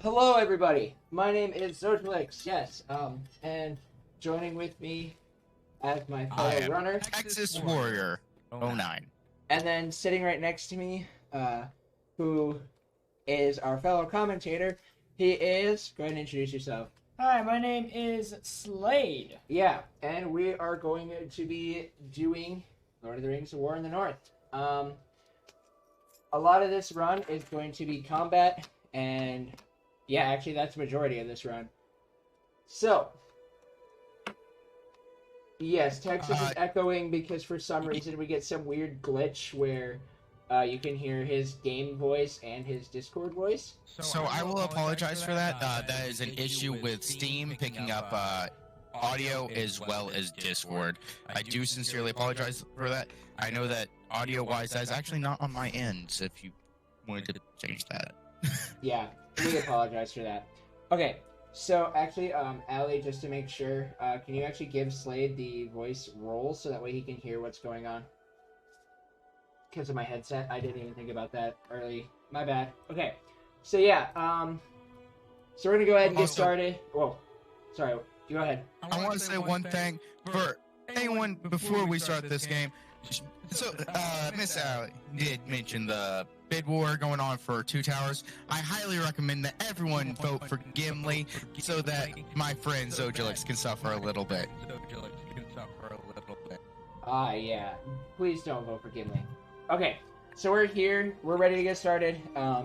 Hello, everybody. My name is Zojalyx. Yes. And joining with me as my I fellow am runner, TexasWarrior 09. and then sitting right next to me, who is our fellow commentator. He is. Go ahead and introduce yourself. Hi, my name is Slade. Yeah, and we are going to be doing Lord of the Rings: The War in the North. A lot of this run is going to be combat, and yeah, actually, that's the majority of this run. So, yes, Texas is echoing because for some reason we get some weird glitch where you can hear his game voice and his Discord voice. So I will apologize for that. That is an issue with Steam picking up audio as well as Discord. I do sincerely apologize for that. I know that audio-wise, that is actually not on my end, so if you wanted to change that. Yeah, we apologize for that. Okay, so actually, Allie, just to make sure, can you actually give Slade the voice roll so that way he can hear what's going on? Because of my headset, I didn't even think about that early. My bad. Okay, so yeah, so we're gonna go ahead and get started. Whoa, sorry, you go ahead. I want to say one thing for anyone before we start this game. So, Miss Allie did mention the bid war going on for Two Towers. I highly recommend that everyone vote for Gimli so that my friend Zojalyx can suffer a little bit. Yeah, please don't vote for Gimli. Okay, so we're here. We're ready to get started. Yeah,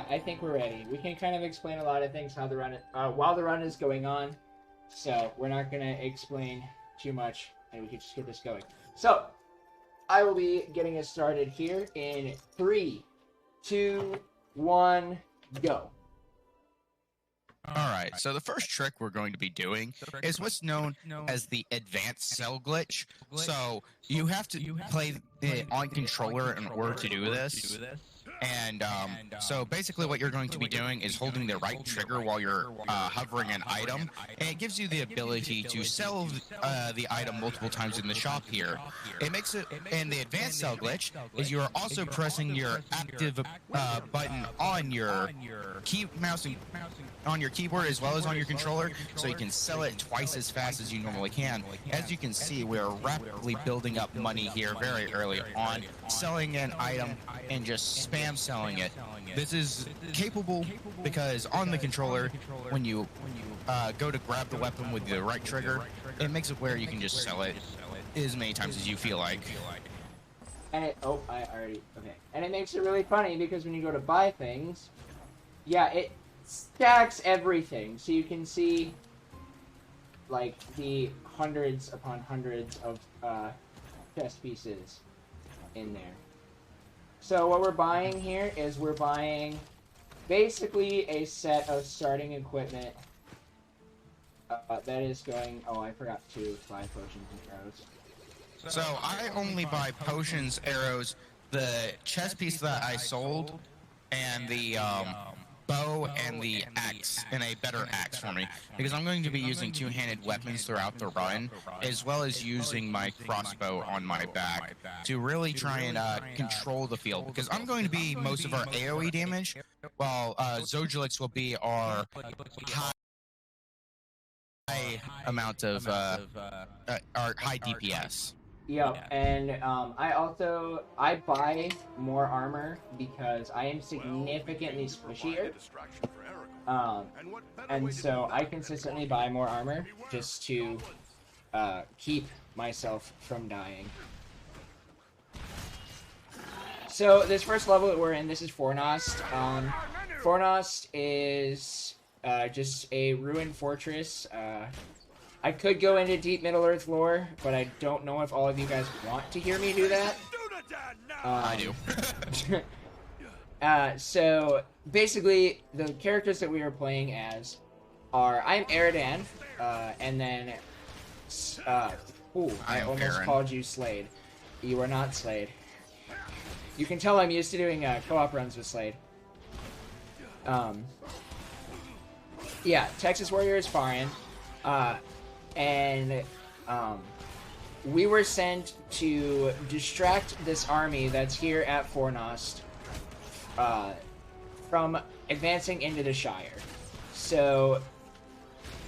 I think we're ready. We can kind of explain a lot of things how the run, while the run is going on. So we're not gonna explain too much, and we can just get this going. So I will be getting us started here in 3, 2, 1, go. Alright, so the first trick we're going to be doing is what's known as the advanced cell glitch. So you have to play it on controller in order to do this. And so basically what you're going to be doing is holding the right trigger while you're hovering an item, and it gives you the ability to sell the item multiple times in the shop here. It makes it, and the advanced cell glitch is you are also pressing your active button on your mouse on your keyboard as well as on your controller, so you can sell it twice as fast as you normally can. As you can see, we are rapidly building up money here very early on, selling an item and just spam selling it. This is capable because on the controller, when you go to grab the weapon with the right trigger, it makes it where you can just sell it as many times as you feel like. And and it makes it really funny because when you go to buy things, yeah, it stacks everything, so you can see like the hundreds upon hundreds of chest pieces in there. So what we're buying here is we're buying basically a set of starting equipment that is going... Oh, I forgot to buy potions and arrows. So I only buy potions, arrows, the chest piece that I sold, and the bow and the axe, and a better axe for me, because I'm going to be using two-handed weapons throughout the run, as well as using my crossbow on my back to really try and control the field, because I'm going to be most of our AoE damage, while Zojalyx will be our high amount of our high DPS. Yep, and I buy more armor because I am significantly squishier. And so I consistently buy more armor just to keep myself from dying. So this first level that we're in, this is Fornost. Fornost is just a ruined fortress. I could go into deep Middle-earth lore, but I don't know if all of you guys want to hear me do that. I do. So, basically, the characters that we are playing as are... I'm Eridan, and then... I almost called you Slade. You are not Slade. You can tell I'm used to doing co-op runs with Slade. Yeah, TexasWarrior is Farian. And we were sent to distract this army that's here at Fornost from advancing into the Shire. So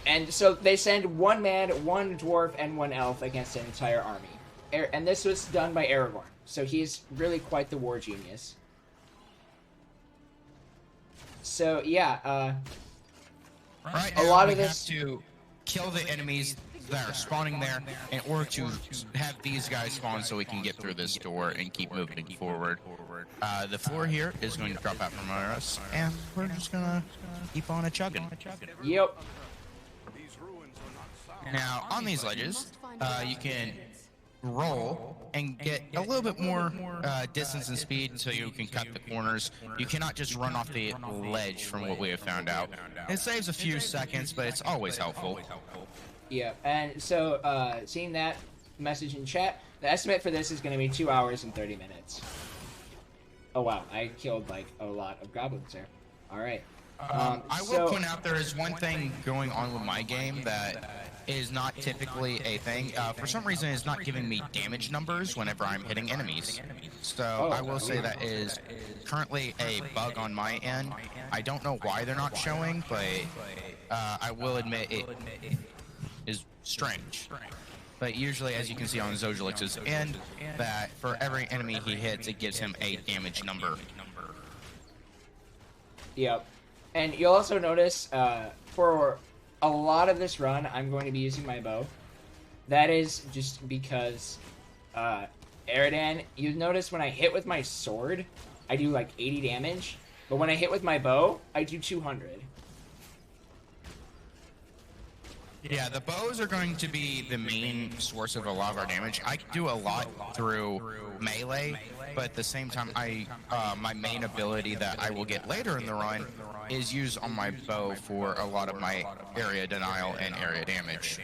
they send one man, one dwarf, and one elf against an entire army. And this was done by Aragorn. So he's really quite the war genius. So yeah, right a now lot we of this have to kill the enemies that are spawning there in order to have these guys spawn so we can get through this door and keep moving forward. The floor here is going to drop out from under us, and we're just gonna keep on chugging. Yep. Now, on these ledges, you can roll and get a little bit more distance and speed so you can cut the corners. You cannot just run off the ledge from what we have found out. It saves a few seconds, but it's always helpful. Yeah, and so seeing that message in chat, the estimate for this is going to be 2 hours and 30 minutes. Oh wow, I killed like a lot of goblins there. All right. I will point out there is one thing going on with my game that is not typically a thing. For some reason, it's not giving me damage numbers whenever I'm hitting enemies. So I will say that is currently a bug on my end. I don't know why they're not showing, but I will admit it is strange. But usually, as you can see on Zojalyx's end, that for every enemy he hits, it gives him a damage number. Yep. And you'll also notice, for a lot of this run, I'm going to be using my bow. That is just because, Eridan, you notice when I hit with my sword, I do like 80 damage. But when I hit with my bow, I do 200. Yeah, the bows are going to be the main source of a lot of our damage. I do a lot through melee, but at the same time, my main ability that I will get later in the run is used on my bow for a lot of my area denial and area damage.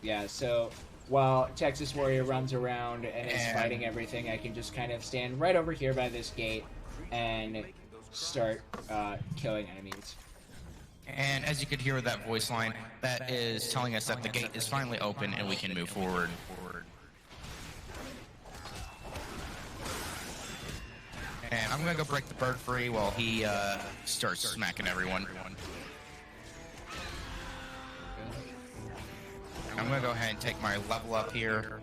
Yeah, so while TexasWarrior runs around and is fighting everything, I can just kind of stand right over here by this gate and start killing enemies. And as you could hear with that voice line, that is telling us that the gate is finally open and we can move forward. And I'm gonna go break the bird free while he starts smacking everyone. I'm gonna go ahead and take my level up here,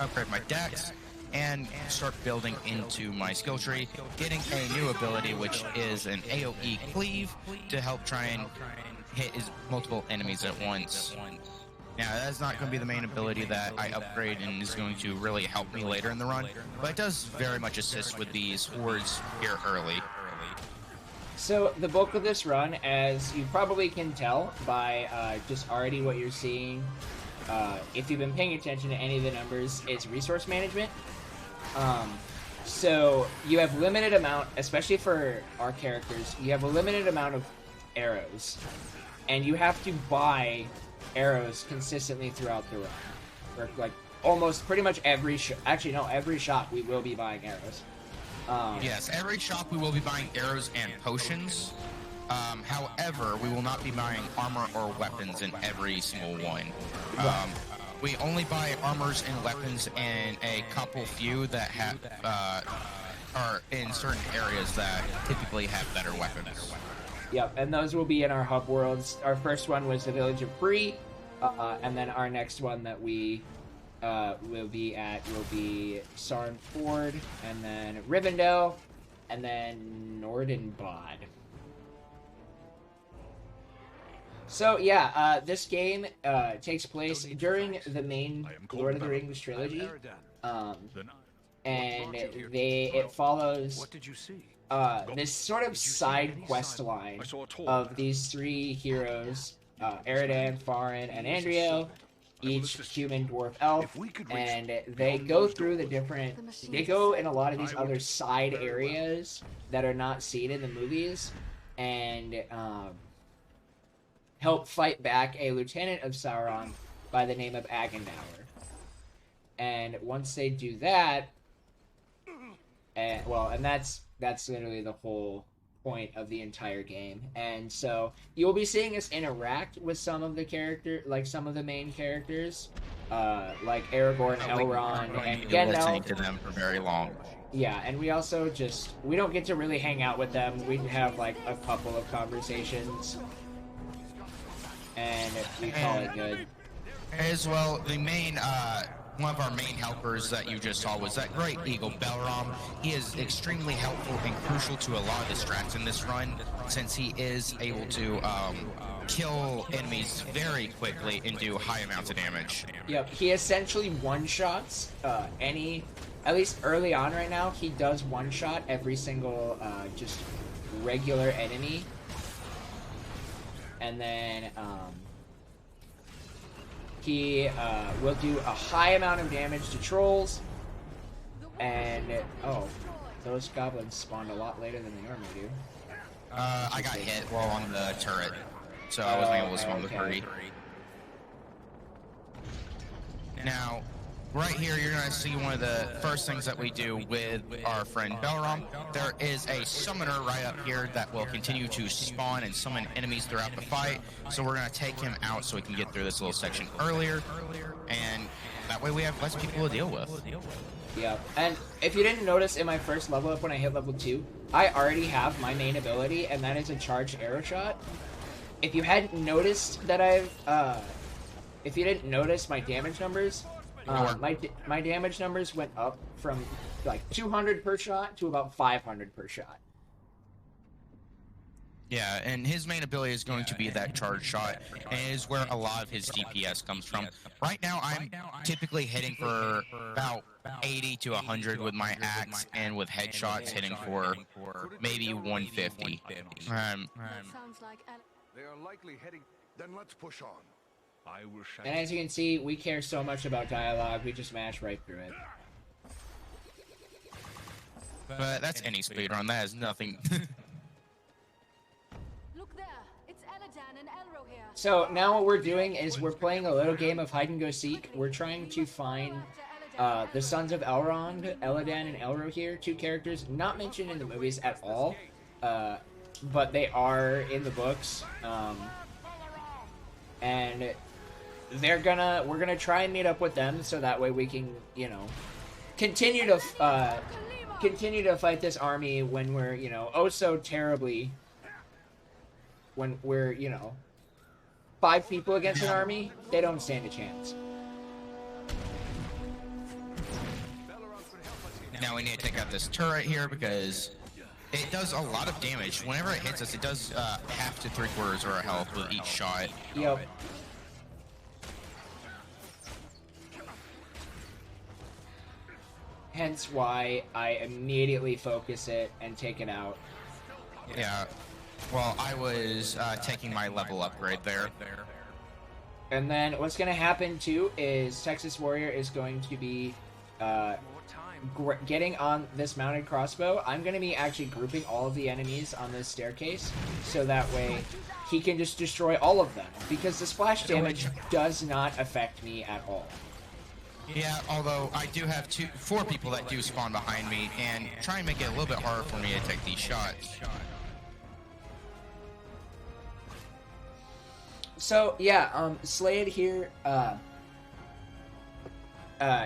upgrade my dex, and start building into my skill tree, getting a new ability which is an AoE cleave to help try and hit multiple enemies at once. Now, that's not going to be the main ability that I upgrade and is going to really help me later in the run, but it does very much assist with these hordes here early. So, the bulk of this run, as you probably can tell by just already what you're seeing, if you've been paying attention to any of the numbers, is resource management. So, you have limited amount, especially for our characters, you have a limited amount of arrows, and you have to buy arrows consistently throughout the run. Or, like, almost pretty much every every shop we will be buying arrows. Yes, every shop we will be buying arrows and potions. However, we will not be buying armor or weapons in every single one. We only buy armors and weapons in a few that have are in certain areas that typically have better weapons. Yep, and those will be in our hub worlds. Our first one was the Village of Bree, and then our next one that we will be at will be Sarn Ford, and then Rivendell, and then Nordenbod. So yeah, this game takes place during the main Lord of the Rings trilogy, and it follows this sort of side quest line of these three heroes, Eridan, Farin, and Andrio, each human, dwarf, elf, and they go through they go in a lot of these other side areas that are not seen in the movies, and help fight back a lieutenant of Sauron by the name of Agendour. And once they do that, and that's literally the whole point of the entire game. And so you'll be seeing us interact with some of the main characters, like Aragorn, Elrond, and listening Gandalf. to them for very long. Yeah, and we also we don't get to really hang out with them. We have like a couple of conversations, and we call it good. As well, the main, one of our main helpers that you just saw was that great eagle, Belram. He is extremely helpful and crucial to a lot of the strats in this run, since he is able to kill enemies very quickly and do high amounts of damage. Yep, he essentially one-shots at least early on right now, he does one-shot every single just regular enemy. And then he will do a high amount of damage to trolls. And, oh, those goblins spawned a lot later than they normally do. I got hit while on the turret, so I wasn't able to spawn the party. Now, right here, you're going to see one of the first things that we do with our friend Belram. There is a summoner right up here that will continue to spawn and summon enemies throughout the fight. So we're going to take him out so we can get through this little section earlier. And that way we have less people to deal with. Yeah, and if you didn't notice in my first level up when I hit level 2, I already have my main ability, and that is a charged arrow shot. If you hadn't noticed that if you didn't notice my damage numbers, my damage numbers went up from like 200 per shot to about 500 per shot. Yeah, and his main ability is going to be that charge shot, and it is where a lot of his DPS comes from. Right now, I'm typically hitting for about 80 to 100 with my axe, and with headshots hitting for maybe 150. They are likely heading. Then let's push on. And as you can see, we care so much about dialogue, we just mash right through it. But that's any speedrun, that is nothing. Look there, it's Aladan and Elro here. So now what we're doing is we're playing a little game of hide and go seek. We're trying to find the sons of Elrond, Eladan and Elro here, two characters not mentioned in the movies at all, but they are in the books, and we're gonna try and meet up with them so that way we can, you know, continue to fight this army when we're, you know, oh so terribly, when we're, you know, 5 people against an army, they don't stand a chance. Now we need to take out this turret here because it does a lot of damage. Whenever it hits us, it does half to 3/4 of our health with each shot. Yep. Hence why I immediately focus it and take it out. Yeah. Well, I was taking my level upgrade there. And then what's going to happen too is TexasWarrior is going to be getting on this mounted crossbow. I'm going to be actually grouping all of the enemies on this staircase so that way he can just destroy all of them, because the splash damage does not affect me at all. Yeah, although I do have 4 people that do spawn behind me and try and make it a little bit harder for me to take these shots. So yeah, Slade here,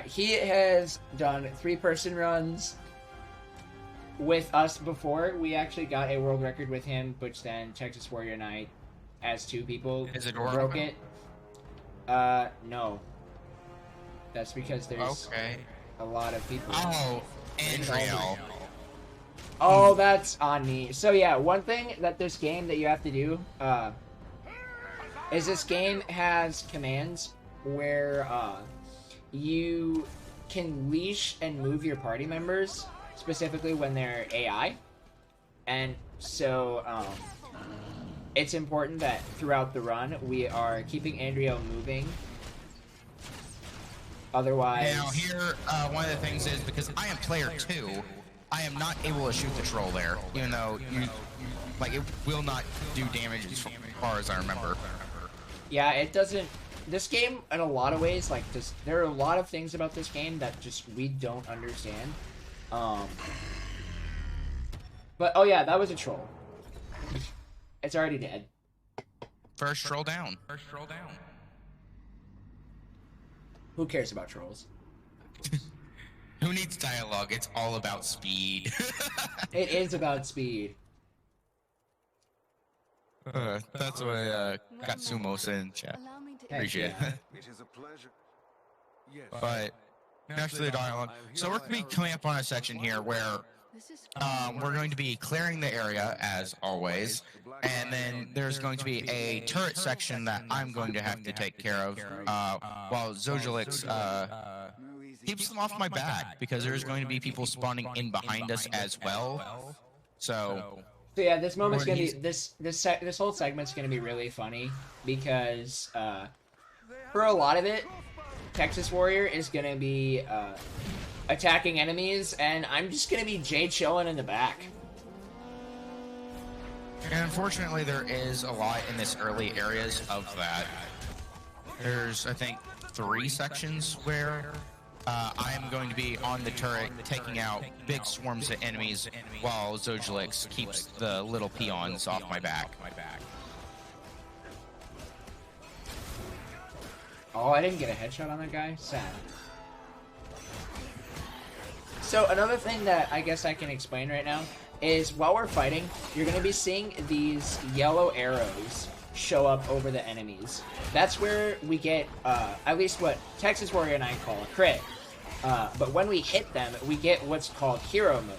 he has done 3-person runs with us before. We actually got a world record with him, which then TexasWarrior and I, as 2 people, broke it. No. That's because there's a lot of people. Oh, Andriel. Oh, that's on me. So yeah, one thing that this game that you have to do, is this game has commands where, you can leash and move your party members, specifically when they're AI. And so, it's important that throughout the run, we are keeping Andriel moving. Otherwise... Now here, one of the things is, because I am player 2, I am not able to shoot the troll there, even though it will not do damage as far as I remember. Yeah, it doesn't... This game, in a lot of ways, like, there are a lot of things about this game that just we don't understand. But, oh yeah, that was a troll. It's already dead. First troll down. Who cares about trolls? Who needs dialogue? It's all about speed. It is about speed. That's what got Sumos in chat. Allow me to Heck Appreciate yeah. it. It is a pleasure. Yes. But next to the dialogue. So we're going to be coming up on a section here where This is we're going to be clearing the area as always, and then there's going to be a turret section that I'm going to have to take care of while Zojalyx keeps them off my back because there's going to be people spawning in behind us as well. So yeah, this moment's gonna be this whole segment's gonna be really funny because for a lot of it, TexasWarrior is gonna be attacking enemies, and I'm just gonna be Jay chilling in the back. And unfortunately, there is a lot in this early areas of that. There's, I think, 3 sections where I am going to be on the turret taking out big swarms of enemies while Zojalyx keeps the little peons off my back. Oh, I didn't get a headshot on that guy? Sad. So another thing that I guess I can explain right now is while we're fighting, you're going to be seeing these yellow arrows show up over the enemies. That's where we get, at least what TexasWarrior and I call a crit. But when we hit them, we get what's called hero mode.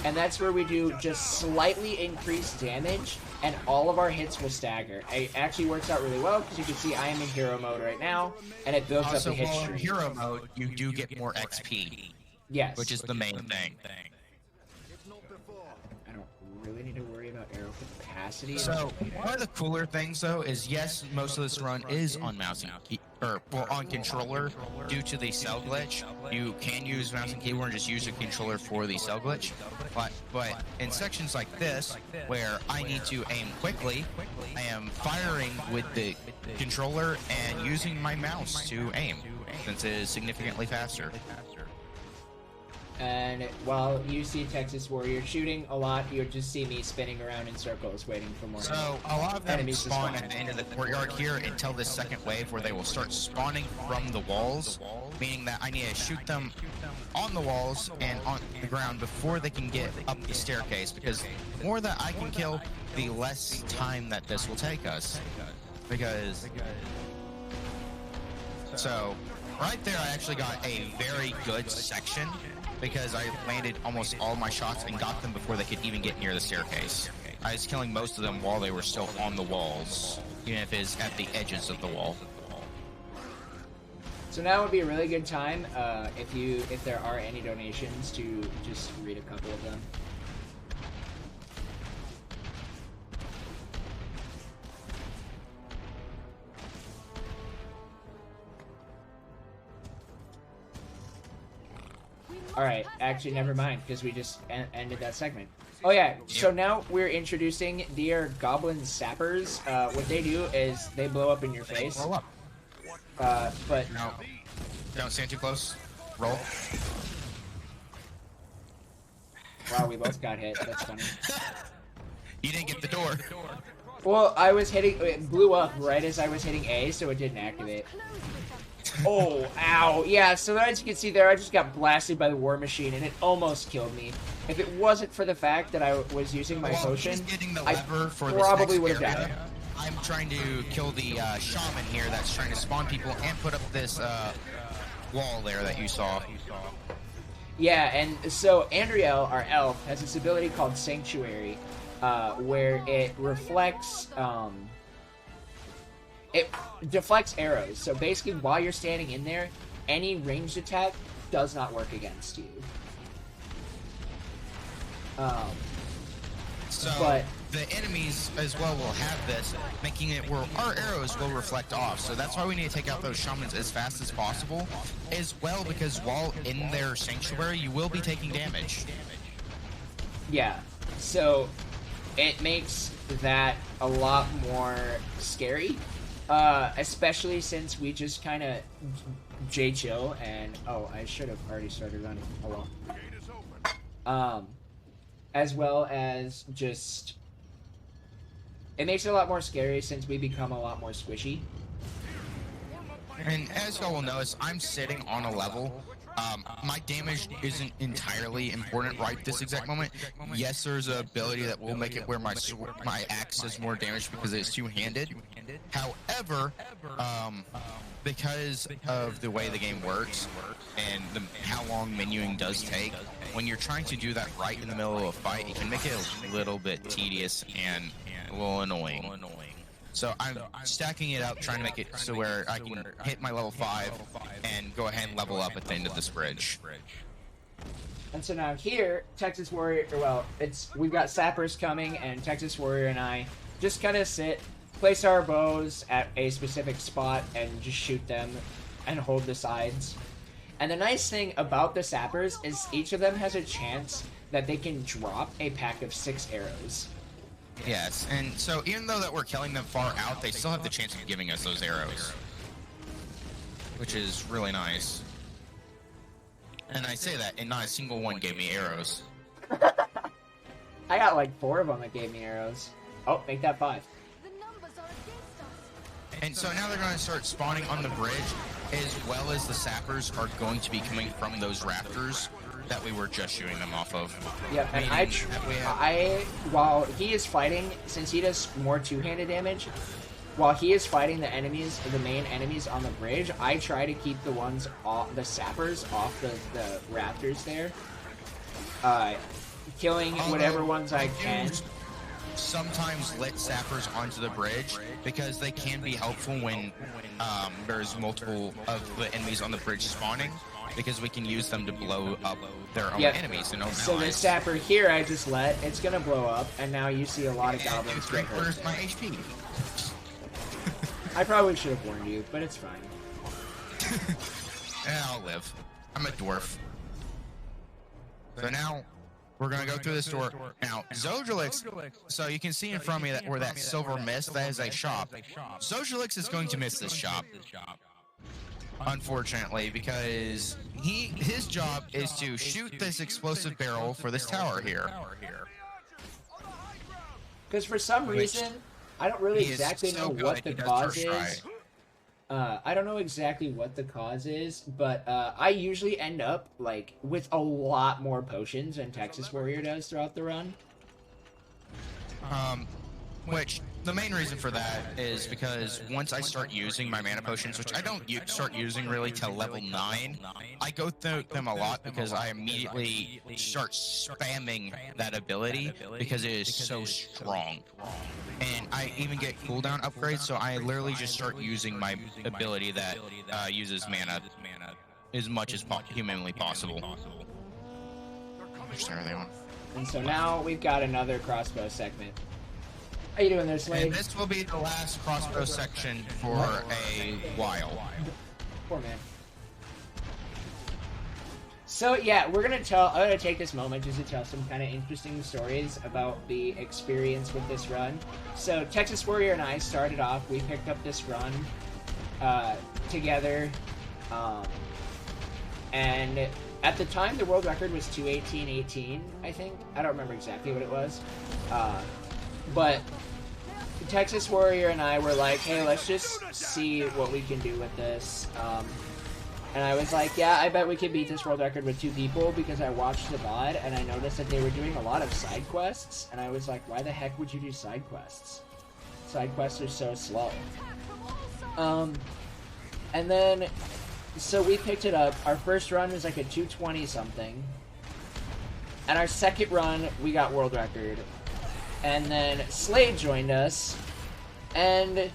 And that's where we do just slightly increased damage, and all of our hits will stagger. It actually works out really well, because you can see I am in hero mode right now, and it builds up the hit while in streak. hero mode, you do get more XP, Yes. which is the main thing. I don't really need to worry about arrow capacity. So one of the cooler things, though, is yes, most of this run is on mouse and on controller due to the cell glitch. You can use mouse and keyboard and just use a controller for the cell glitch. But in sections like this, where I need to aim quickly, I am firing with the controller and using my mouse to aim, since it is significantly faster. And while you see TexasWarrior shooting a lot, you'll just see me spinning around in circles waiting for more So a lot of them enemies to spawn at the end of the courtyard here until this second wave where they will start spawning from the walls, meaning that I need to shoot them on the walls and on the ground before they can get up the staircase, because the more that I can kill, the less time that this will take us. So right there I actually got a very good section, because I landed almost all my shots and got them before they could even get near the staircase. I was killing most of them while they were still on the walls, even if it's at the edges of the wall. So now would be a really good time, if there are any donations, to just read a couple of them. Alright, actually, never mind, because we just ended that segment. Oh yeah, so now we're introducing their goblin sappers. What they do is they blow up in your face. Roll up. But No. Don't stand too close. Roll. wow, we both got hit. That's funny. You didn't get the door. Well, I was hitting, it blew up right as I was hitting A, so it didn't activate. Oh, ow. Yeah, so as you can see there, I just got blasted by the war machine, and it almost killed me. If it wasn't for the fact that I was using my potion, He's getting the I lever for this probably next would have area. died. I'm trying to kill the shaman here that's trying to spawn people and put up this wall there that you saw. Yeah, and so Andriel, our elf, has this ability called Sanctuary, where it reflects, it deflects arrows. So basically, while you're standing in there, any ranged attack does not work against you. So the enemies as well will have this, making it where our arrows will reflect off. So that's why we need to take out those shamans as fast as possible, as well, because while in their sanctuary, you will be taking damage. Yeah, so it makes that a lot more scary, especially since we just kind of J-chill, and oh, I should have already started running. Oh well. As well as just It makes it a lot more scary since we become a lot more squishy. And as y'all will notice, I'm sitting on a level. My damage isn't entirely important right this exact moment. Yes, there's an ability that will make it where my axe does more damage because it's two-handed. However, because of the way the game works and how long menuing does take, when you're trying to do that right in the middle of a fight, it can make it a little bit tedious and a little annoying. So I'm stacking it up, trying to make it so where I can hit my level 5 and go ahead and level up at the end of this bridge. And so now here, TexasWarrior, we've got sappers coming, and TexasWarrior and I just kind of sit, place our bows at a specific spot, and just shoot them and hold the sides. And the nice thing about the sappers is each of them has a chance that they can drop a pack of 6 arrows. Yes, and so even though that we're killing them far out, they still have the chance of giving us those arrows, which is really nice. And I say that, and not a single one gave me arrows. I got like 4 of them that gave me arrows. Oh, make that 5. The numbers are against us. And so now they're going to start spawning on the bridge, as well as the sappers are going to be coming from those rafters that we were just shooting them off of. Yep, and while he is fighting, since he does more two-handed damage, while he is fighting the enemies, the main enemies on the bridge, I try to keep the sappers off the rafters there, killing whatever ones I can. Sometimes let sappers onto the bridge because they can be helpful when there's multiple of the enemies on the bridge spawning, because we can use them to blow up their own enemies and own so allies. the sapper here I just it's gonna blow up, and now you see a lot of goblins get hurt. Where's my HP? I probably should have warned you, but it's fine. Yeah, I'll live. I'm a dwarf. So now we're gonna go through this door. Now, Zojalyx, so you can see in front of me where that silver mist, that is a shop. Zojalyx is going to miss this shop, unfortunately, because his job is to shoot this explosive barrel for this tower here. Because for some reason, I don't really exactly know what the cause is. I don't know exactly what the cause is, but I usually end up like with a lot more potions than TexasWarrior does throughout the run. Which the main reason for that is because once I start using my mana potions, which I don't start using really till level 9, I go through them a lot because I immediately start spamming that ability because it is so strong. And I even get cooldown upgrades, so I literally just start using my ability that uses mana as much as humanly possible. And so now we've got another crossbow segment. How you doing there, Slade? And this will be the last crossbow section for a while. Poor man. So yeah, I'm gonna take this moment just to tell some kind of interesting stories about the experience with this run. So TexasWarrior and I started off, we picked up this run together, and at the time the world record was 2:18:18, I think. I don't remember exactly what it was, but TexasWarrior and I were like, hey, let's just see what we can do with this. And I was like, yeah, I bet we could beat this world record with 2 people, because I watched the VOD and I noticed that they were doing a lot of side quests, and I was like, why the heck would you do side quests? Side quests are so slow. And then, so we picked it up. Our first run was like a 220 something. And our second run, we got world record. And then Slade joined us, and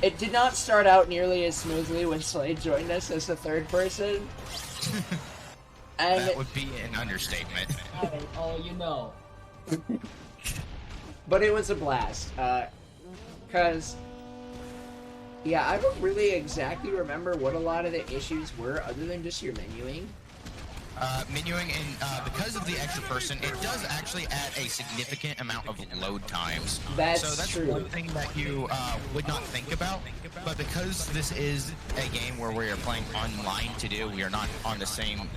it did not start out nearly as smoothly when Slade joined us as the third person. And that would be an understatement. Oh, you know. But it was a blast, because, yeah, I don't really exactly remember what a lot of the issues were, other than just your menuing. Menuing, and because of the extra person, it does actually add a significant amount of load times. That's true. One thing that you would not think about, but because this is a game where we are playing online we are not on the same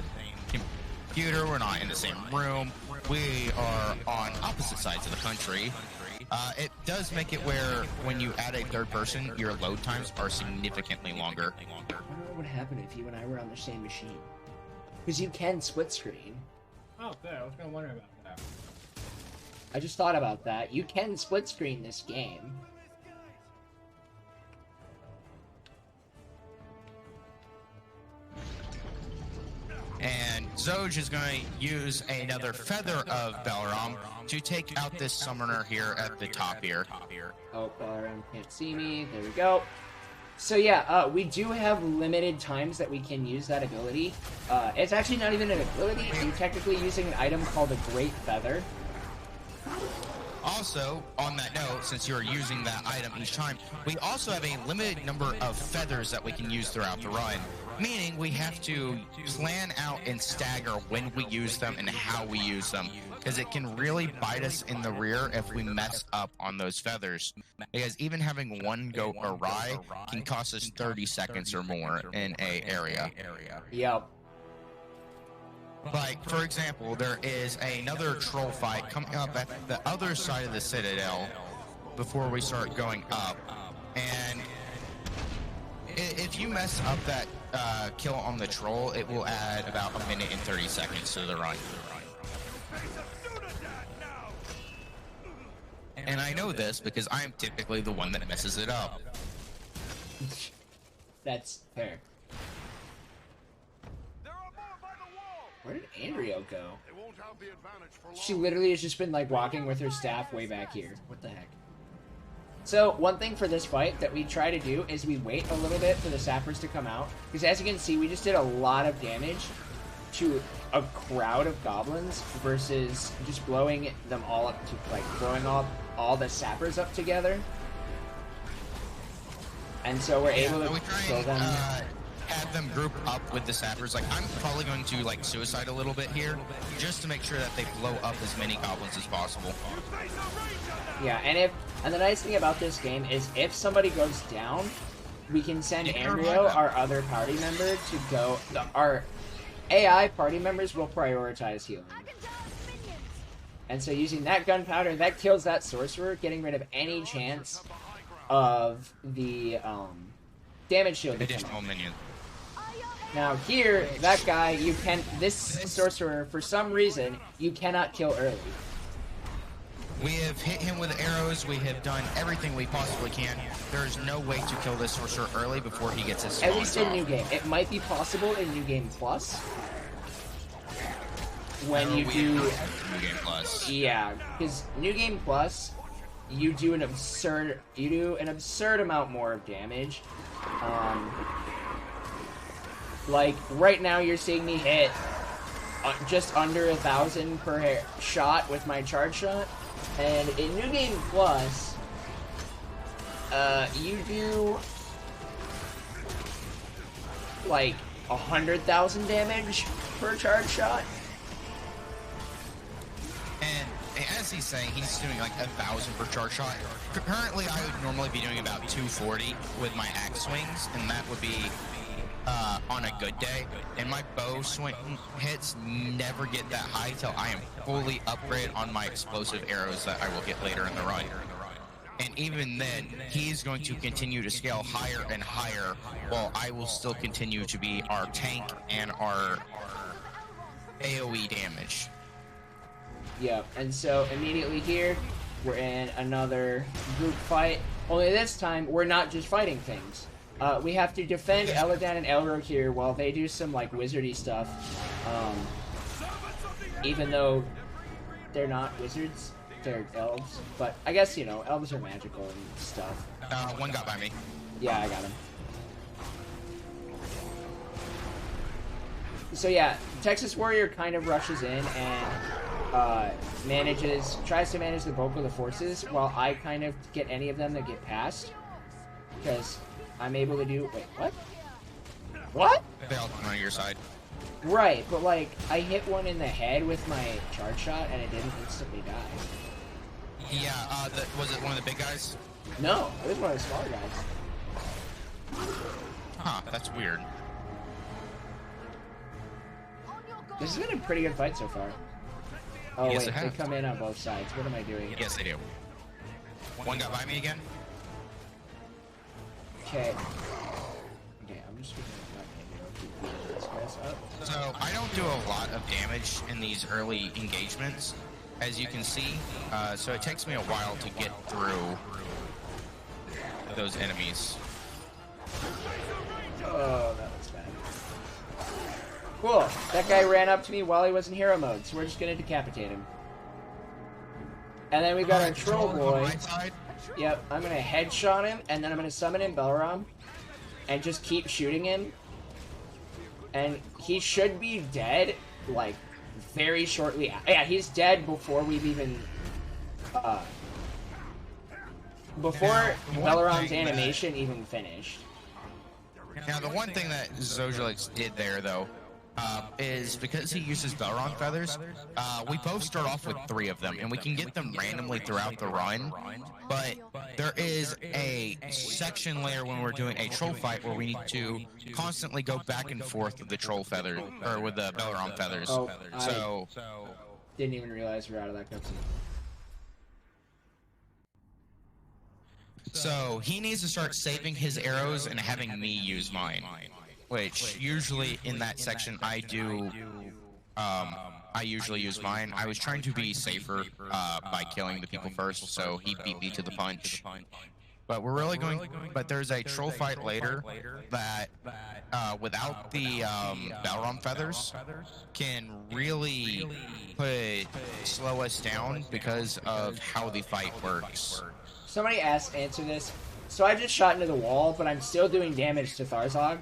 computer. We're not in the same room. We are on opposite sides of the country. It does make it where when you add a third person, your load times are significantly longer. I wonder what would happen if you and I were on the same machine. Because you can split screen. Oh, good. I was gonna wonder about that. I just thought about that. You can split screen this game. And Zoj is going to use another feather of Balaram to take out this summoner here at the top here. Oh, Balaram can't see me. There we go. So yeah, we do have limited times that we can use that ability. It's actually not even an ability. You're technically using an item called a Great Feather. Also, on that note, since you're using that item each time, we also have a limited number of feathers that we can use throughout the run. Meaning we have to plan out and stagger when we use them and how we use them. Because it can really bite us in the rear if we mess up on those feathers. Because even having one go awry can cost us 30 seconds or more in a area. Yep. Like, for example, there is another troll fight coming up at the other side of the Citadel before we start going up. And if you mess up that kill on the troll, it will add about 1 minute and 30 seconds to the run. And I know this because I am typically the one that messes it up. That's fair. Where did Andrea go? She literally has just been like walking with her staff way back here. What the heck? So one thing for this fight that we try to do is we wait a little bit for the sappers to come out. Because as you can see, we just did a lot of damage to a crowd of goblins versus just blowing them all up to, like, throwing all the sappers up together. And so we're able to kill them. Have them group up with the sappers. Like, I'm probably going to, like, suicide a little bit here, just to make sure that they blow up as many goblins as possible. Yeah, and the nice thing about this game is if somebody goes down, we can send Andrea, our other party member, to go. Our AI party members will prioritize healing. And so using that gunpowder, that kills that sorcerer, getting rid of any chance of the damage shield. Additional minion. Now here, that guy, this sorcerer, for some reason, you cannot kill early. We have hit him with arrows, we have done everything we possibly can. There is no way to kill this sorcerer early before he gets his spawns At least in off. New Game. It might be possible in New Game Plus. When you do... New Game Plus. Yeah, because New Game Plus, you do an absurd amount more of damage. Like, right now you're seeing me hit just under 1,000 per shot with my charge shot. And in New Game Plus, you do, like, 100,000 damage per charge shot. And as he's saying, he's doing like 1,000 per charge shot. Currently, I would normally be doing about 240 with my axe swings, and that would be on a good day. And my bow swing hits never get that high till I am fully upgraded on my explosive arrows that I will get later in the run. And even then, he's going to continue to scale higher and higher, while I will still continue to be our tank and our AoE damage. Yeah, and so immediately here, we're in another group fight. Only this time, we're not just fighting things. We have to defend Eladan and Elro here while they do some, like, wizardy stuff. Even though they're not wizards, they're elves. But I guess, you know, elves are magical and stuff. One got by me. Yeah, I got him. So yeah, TexasWarrior kind of rushes in and tries to manage the bulk of the forces, while I kind of get any of them that get past. Because I'm able to do... Wait, what? What? They all come on your side. Right, but like, I hit one in the head with my charge shot and it didn't instantly die. Yeah, was it one of the big guys? No, it was one of the smaller guys. Huh, that's weird. This has been a pretty good fight so far. Oh Yes, wait, it they has. come in on both sides. What am I doing? Yes, they do. One got by me again. Okay. Okay, I'm just gonna keep beating these guys up. So I don't do a lot of damage in these early engagements, as you can see. So it takes me a while to get through those enemies. Oh, that was bad. Cool. That guy ran up to me while he was in hero mode, so we're just gonna decapitate him. And then we got our troll boy. Yep, I'm gonna headshot him, and then I'm gonna summon in Belram, and just keep shooting him. And he should be dead, like, very shortly. Yeah, he's dead before we've even, before Belram's animation even finished. Now, the one thing that Zojalyx did there, though, is because he uses Belron feathers, we both start off with 3 of them, and we can get them randomly throughout the run, but there is a section later when we're doing a troll fight where we need to constantly go back and forth with the troll feather, or with the Belron feathers. Oh, So didn't even realize we're out of that cutscene. So he needs to start saving his arrows and having me use mine, which usually in that section I do. I usually use mine. I was trying to be safer by killing the people first, so he beat me to the punch. But we're really going. But there's a troll fight later that, without the Balrom feathers, can really slow us down because of how the fight works. Somebody asked, answer this. So I just shot into the wall, but I'm still doing damage to Tharzog.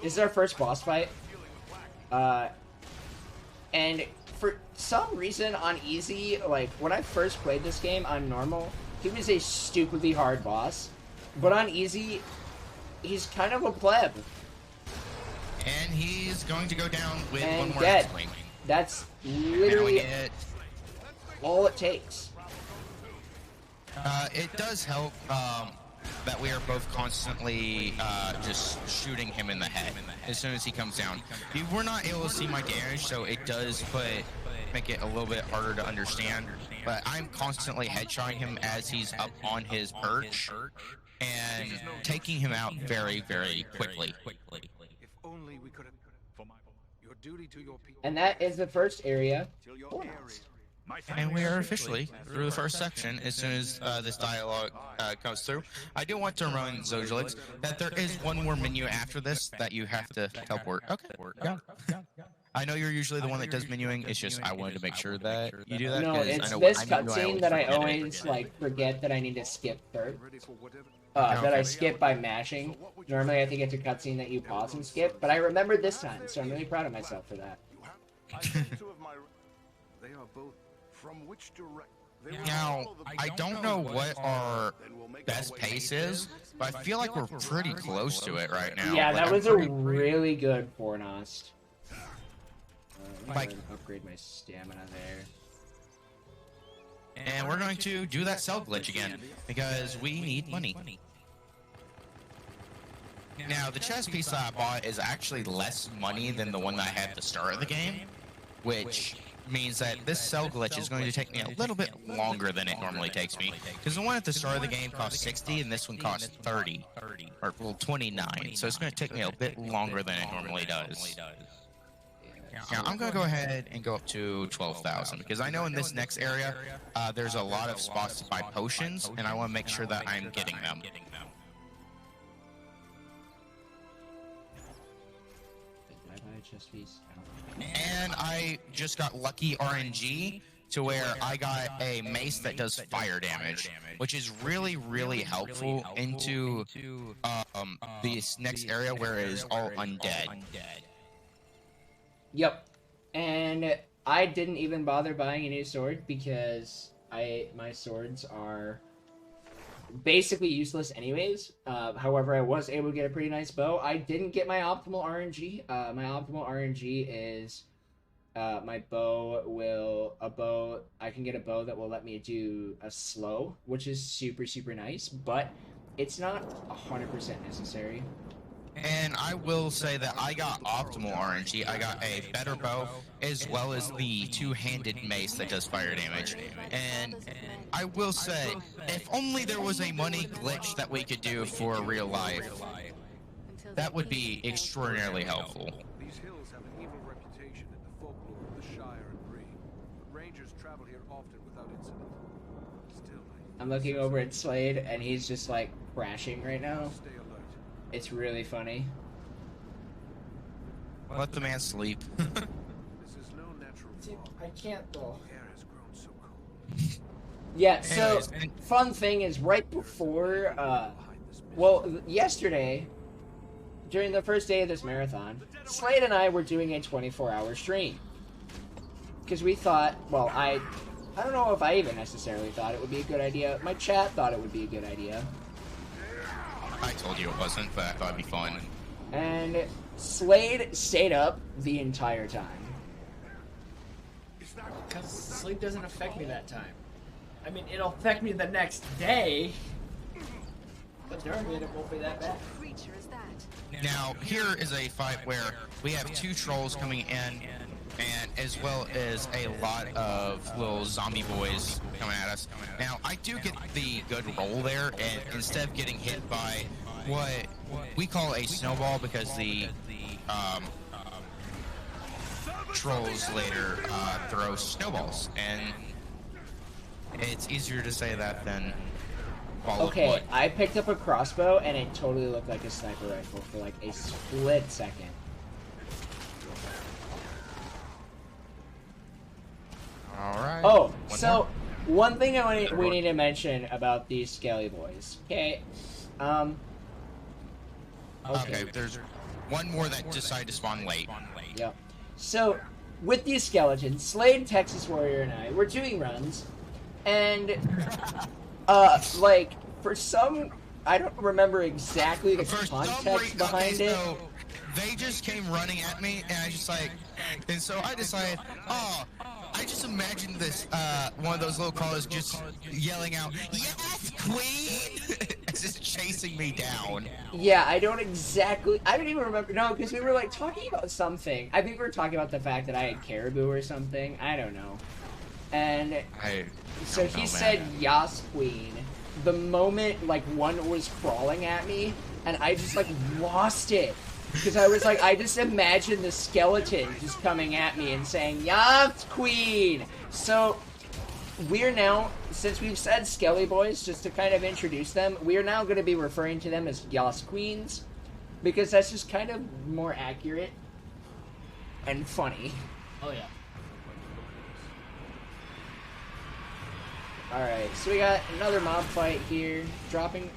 This is our first boss fight. And for some reason on easy, like when I first played this game on normal, he was a stupidly hard boss. But on easy, he's kind of a pleb. And he's going to go down with And one more dead. X-Wing. That's literally all it takes. It does help that we are both constantly just shooting him in the head as soon as he comes down. We're not able to see my damage, so it does make it a little bit harder to understand. But I'm constantly headshotting him as he's up on his perch and taking him out very, very quickly. If only we could have. Your duty to your people. And that is the first area. Till your Fortnite. area. And we are officially through the first section as soon as this dialogue comes through. I do want to remind Zojalyx that there is one more menu after this that you have to teleport. Okay. Yeah. I know you're usually the one that does menuing. It's just I wanted to make sure that you do that. No, 'cause it's I know this I menu, cutscene that I forget it. always like forget that I need to skip third. Ready for whatever. That I skip by mashing. Normally I think it's a cutscene that you pause and skip, but I remembered this time, so I'm really proud of myself for that. I sent 2 of my. They are both from which direction? Now, I don't know what our best pace is, but I feel like we're pretty close to it right now. Yeah, Like, that I'm was a pretty- really good Fornost. Let me Like- go ahead and upgrade my stamina there. And we're going to do that cell glitch again, because we need money. Now, the chess piece that I bought is actually less money than the one that I had at the start of the game, which means that this cell glitch is going to take me a little bit longer than it normally takes me, because the one at the start of the game cost 60 and this one costs 30, or well 29, so it's going to take me a bit longer than it normally does. Now, I'm going to go ahead and go up to 12,000, because I know in this next area, there's a lot of spots to buy potions, and I want to make sure that I'm getting them. Did I buy a chest piece? And I just got lucky RNG to where I got a mace that does fire damage, which is really, really helpful into this next area where it is all undead. Yep. And I didn't even bother buying a new sword because my swords are basically useless anyways. However, I was able to get a pretty nice bow. I didn't get my optimal RNG. My optimal RNG is my bow I can get a bow that will let me do a slow, which is super, super nice, but it's not 100% necessary. And I will say that I got optimal RNG. I got a better bow, as well as the two-handed mace that does fire damage. And I will say, if only there was a money glitch that we could do for real life, that would be extraordinarily helpful. These hills have an evil reputation in the folklore of the Shire and Bree, but rangers travel here often without incident. Still, I'm looking over at Slade, and he's just like crashing right now. stay alert. It's really funny. Let the man sleep. This is no natural fog. I can't though. The air has grown so cold. Yeah, so Anyways, fun thing is right before, Behind this mist. well, yesterday, during the first day of this marathon, Slade and I were doing a 24-hour stream. Because we thought, well, I don't know if I even necessarily thought it would be a good idea. My chat thought it would be a good idea. I told you it wasn't, but I thought it'd be fun. And Slade stayed up the entire time. Because sleep doesn't affect me that time. I mean, it'll affect me the next day, but during it, it won't be that bad. Creature is that? Now, here is a fight where we have two trolls coming in, and as well as a lot of little zombie boys coming at us. Now, I do get the good roll there, and instead of getting hit by what we call a snowball, because the trolls later throw snowballs, and it's easier to say that than follow Okay, wood. I picked up a crossbow, and it totally looked like a sniper rifle for like a split second. All right. Oh, One so more. one thing we need to mention about these skelly boys. Okay, Okay, there's one more that decided to spawn late. yeah. So with these skeletons, Slade, Texas Warrior, and I were doing runs, and like for some, I don't remember exactly the For some context reason, behind it. so they just came running at me, and I just like, and so I decided, oh, I just imagined this, one of those little callers just yelling out, "Yes, Queen!" just chasing me down. Yeah, I don't even remember. No, because we were like talking about something. I think we were talking about the fact that I had caribou or something. I don't know. And so don't he know, said, man. "Yas, Queen." The moment like one was crawling at me, and I just like lost it. Because I was like, I just imagined the skeleton just coming at me and saying, "Yas, Queen." So we're now, since we've said Skelly Boys, just to kind of introduce them, we are now going to be referring to them as Yas Queens, because that's just kind of more accurate and funny. Oh yeah. Alright, so we got another mob fight here.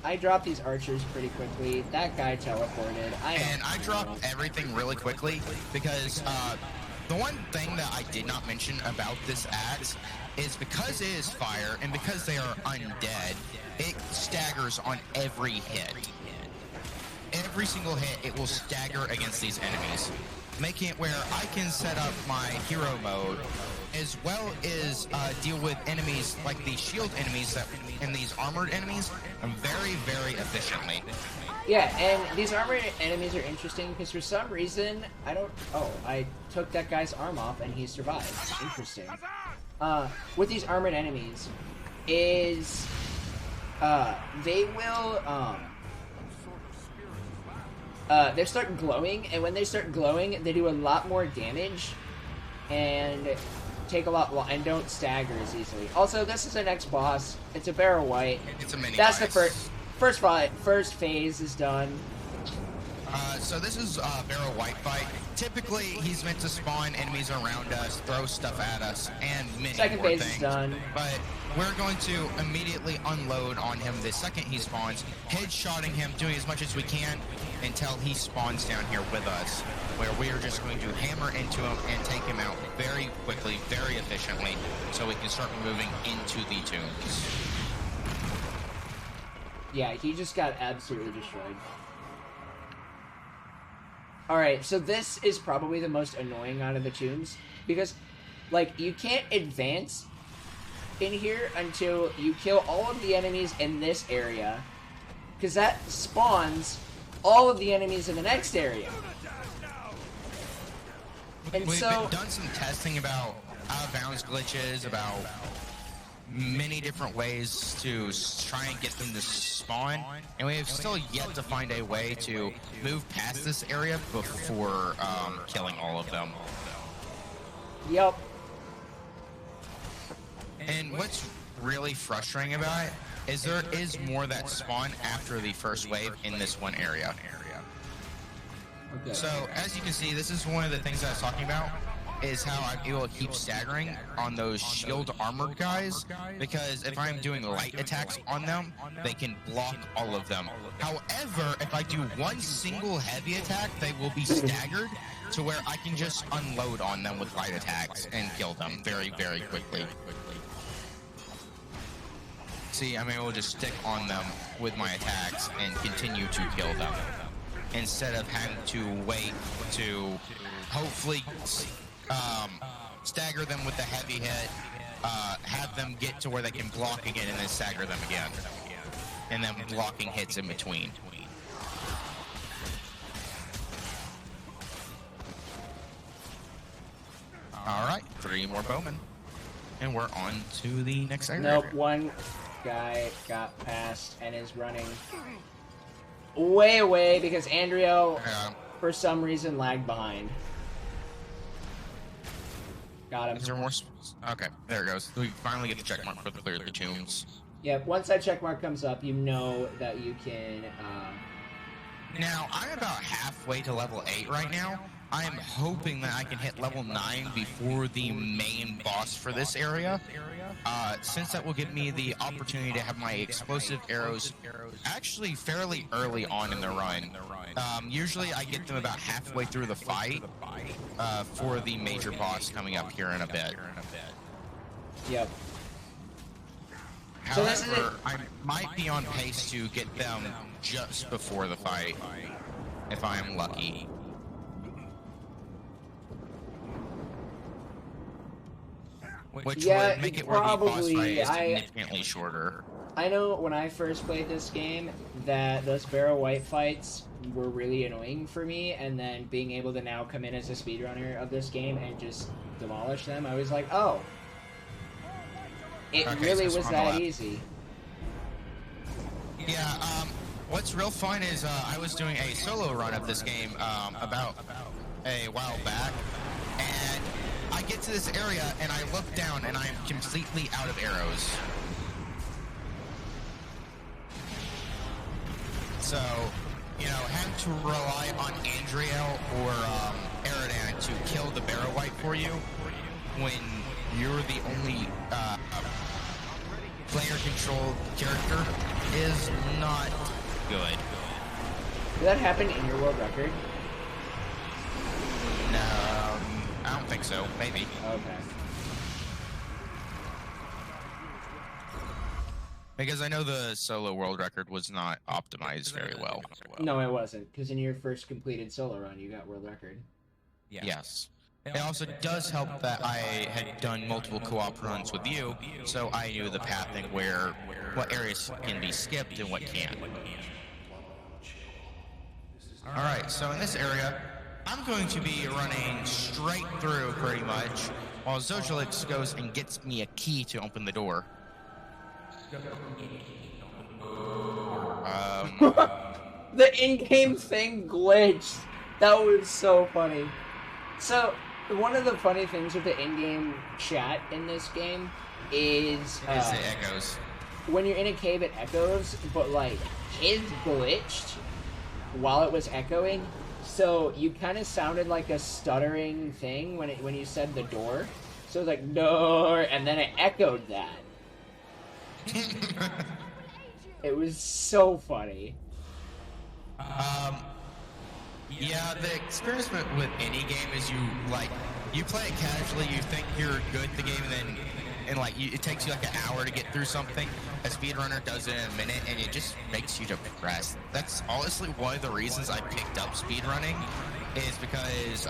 I dropped these archers pretty quickly. That guy teleported. And I dropped everything really quickly because the one thing that I did not mention about this axe is because it is fire and because they are undead, it staggers on every hit. Every single hit, it will stagger against these enemies, making it where I can set up my hero mode as well as deal with enemies like the shield enemies and these armored enemies very, very efficiently. Yeah, and these armored enemies are interesting because for some reason, I took that guy's arm off and he survived. Interesting. With these armored enemies is, they will, they start glowing, and when they start glowing, they do a lot more damage and take a lot and don't stagger as easily. Also, this is the next boss. It's a Barrow White. It's a mini That's boss. the first fight. First phase is done. So this is Barrow White fight. Typically, he's meant to spawn enemies around us, throw stuff at us, and many Second more phase things. is done. But we're going to immediately unload on him the second he spawns, headshotting him, doing as much as we can until he spawns down here with us, where we are just going to hammer into him and take him out very quickly, very efficiently, so we can start moving into the tombs. Yeah, he just got absolutely destroyed. Alright, so this is probably the most annoying out of the tombs, because, like, you can't advance in here until you kill all of the enemies in this area, because that spawns all of the enemies in the next area. And We've so done some testing about out-of-bounds glitches, about many different ways to try and get them to spawn, and we have still yet to find a way to move past this area before killing all of them. yep. And what's really frustrating about it is there is more that spawn after the first wave in this one area. Okay. So, as you can see, this is one of the things I was talking about, is how I'm able to keep staggering on those shield armored guys, because if I'm doing light attacks on them, they can block all of them. However, if I do one single heavy attack, they will be staggered to where I can just unload on them with light attacks and kill them very, very quickly. See, I'm able to just stick on them with my attacks and continue to kill them, instead of having to wait to hopefully stagger them with the heavy hit, have them get to where they can block again, and then stagger them again, and then blocking hits in between. Alright, 3 more bowmen, and we're on to the next area. Nope, one guy got past and is running way away because Andrio, for some reason, lagged behind. Got him. Is there more? Okay, there it goes. We finally get the check mark for the clear the tombs. Yep, once that check mark comes up, you know that you can, Now, I'm about halfway to level 8 right now. I am hoping that I can hit level 9 before the main boss for this area, since that will give me the opportunity to have my explosive arrows actually fairly early on in the run. Usually I get them about halfway through the fight for the major boss coming up here in a bit. yep. So this is However, I might be on pace to get them just before the fight, if I am lucky. Which Yeah, would make it where the boss probably, fight is significantly shorter. I know when I first played this game that those Barrow White fights were really annoying for me, and then being able to now come in as a speedrunner of this game and just demolish them, I was like, oh. It Okay, really so was on the that left. easy. Yeah, what's real fun is I was doing a solo run of this game about a while back, and I get to this area and I look down and I'm completely out of arrows. So, you know, having to rely on Andriel or Eridan to kill the Barrow White for you when you're the only player-controlled character is not good. Did that happen in your world record? No, I don't think so. Maybe. Okay. Because I know the solo world record was not optimized very well. No, it wasn't, because in your first completed solo run, you got world record. Yes. It also does help that I had done multiple co-op runs with you, so I knew the pathing where what areas can be skipped and what can't. Alright, so in this area, I'm going to be running straight through pretty much, while Zojalyx goes and gets me a key to open the door. The in-game thing glitched. That was so funny. So, one of the funny things with the in-game chat in this game is It echoes. when you're in a cave, it echoes, but like his glitched while it was echoing, so you kind of sounded like a stuttering thing when you said the door. So it was like door, and then it echoed that. It was so funny. Yeah, the experience with any game is you play it casually, you think you're good at the game, and it takes you like an hour to get through something. A speedrunner does it in a minute, and it just makes you depressed. That's honestly one of the reasons I picked up speedrunning, is because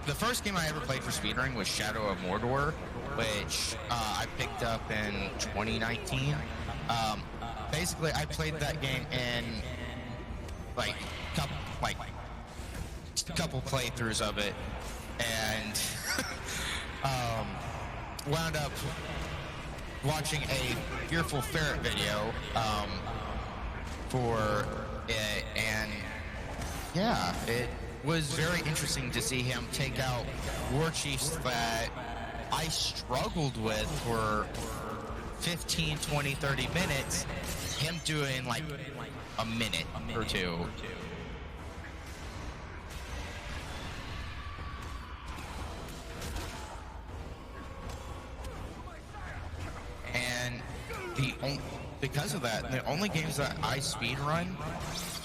the first game I ever played for speedrunning was Shadow of Mordor, which I picked up in 2019. Basically, I played that game in like couple playthroughs of it, and wound up watching a Fearful Ferret video for it, and yeah, it was very interesting to see him take out war chiefs that I struggled with for 15, 20, 30 minutes, him doing like a minute or two. And because of that, the only games that I speedrun